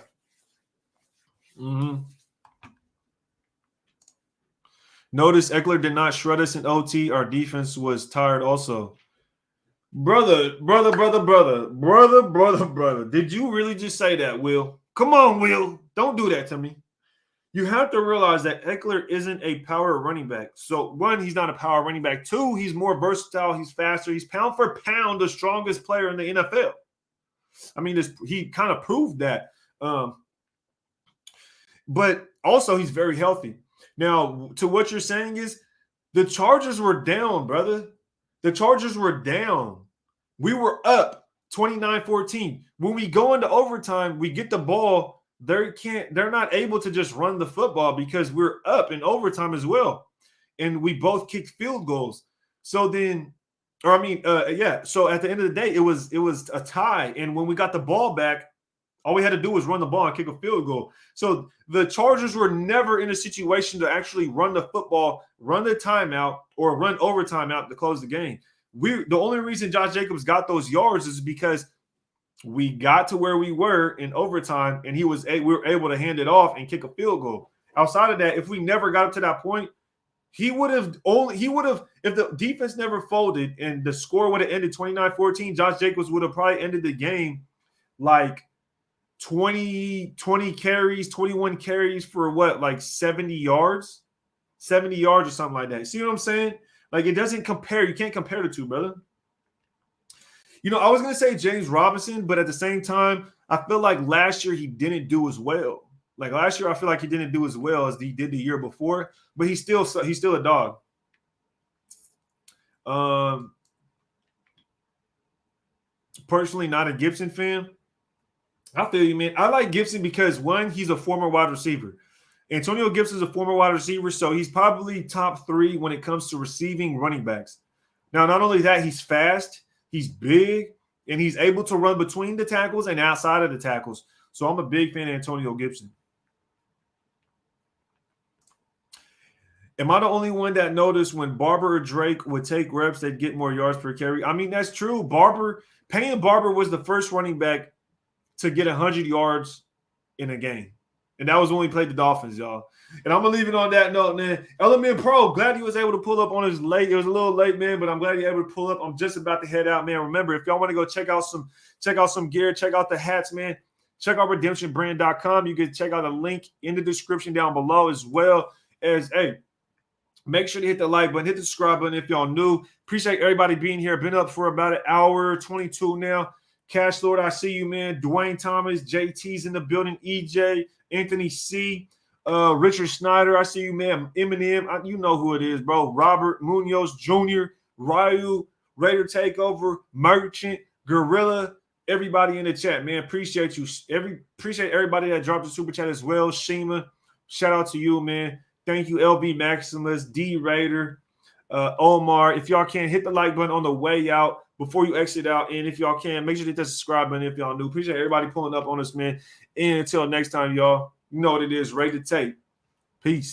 [SPEAKER 1] Notice Eckler did not shred us in OT. Our defense was tired also. Brother. Did you really just say that, Will? Come on, Will. Don't do that to me. You have to realize that Eckler isn't a power running back. So, one, he's not a power running back. Two, he's more versatile. He's faster. He's pound for pound the strongest player in the NFL. I mean, he kind of proved that. But also, he's very healthy. Now, to what you're saying is the Chargers were down, brother. The Chargers were down. We were up 29-14. When we go into overtime, we get the ball. They're not able to just run the football because we're up in overtime as well. And we both kicked field goals. So then, so at the end of the day, it was a tie. And when we got the ball back, all we had to do was run the ball and kick a field goal. So the Chargers were never in a situation to actually run the football, run the timeout, or run overtime out to close the game. The only reason Josh Jacobs got those yards is because we got to where we were in overtime, and we were able to hand it off and kick a field goal. Outside of that, if we never got up to that point, if the defense never folded and the score would have ended 29-14, Josh Jacobs would have probably ended the game like 20 carries, 21 carries for what, like 70 yards or something like that. See what I'm saying? Like, it doesn't compare. You can't compare the two, brother. You know, I was going to say James Robinson, but at the same time, I feel like last year he didn't do as well. Like last year, I feel like he didn't do as well as he did the year before, but he's still a dog. Personally, not a Gibson fan. I feel you, man. I like Gibson because, one, he's a former wide receiver. Antonio Gibson's a former wide receiver, so he's probably top 3 when it comes to receiving running backs. Now, not only that, he's fast, he's big, and he's able to run between the tackles and outside of the tackles. So I'm a big fan of Antonio Gibson. Am I the only one that noticed when Barber or Drake would take reps, they'd get more yards per carry? I mean, that's true. Peyton Barber was the first running back to get 100 yards in a game. And that was when we played the Dolphins, y'all. And I'm going to leave it on that note, man. Element Pro, glad he was able to pull up on his late. It was a little late, man, but I'm glad he was able to pull up. I'm just about to head out, man. Remember, if y'all want to go check out some gear, check out the hats, man. Check out redemptionbrand.com. You can check out the link in the description down below, as well as, hey, make sure to hit the like button, hit the subscribe button if y'all new. Appreciate everybody being here. Been up for about an hour 22 now. Cash Lord, I see you, man. Dwayne Thomas, JT's in the building. EJ, Anthony C, Richard Snyder, I see you, man. Eminem, you know who it is, bro. Robert Munoz Jr., Ryu, Raider Takeover, Merchant, Gorilla, everybody in the chat, man. Appreciate you. Appreciate everybody that dropped the super chat as well. Shima, shout out to you, man. Thank you, LV Maximus, D Raider, Omar. If y'all can, hit the like button on the way out before you exit out. And if y'all can, make sure to hit that subscribe button if y'all new. Appreciate everybody pulling up on us, man. And until next time, y'all, you know what it is. Ready to take. Peace.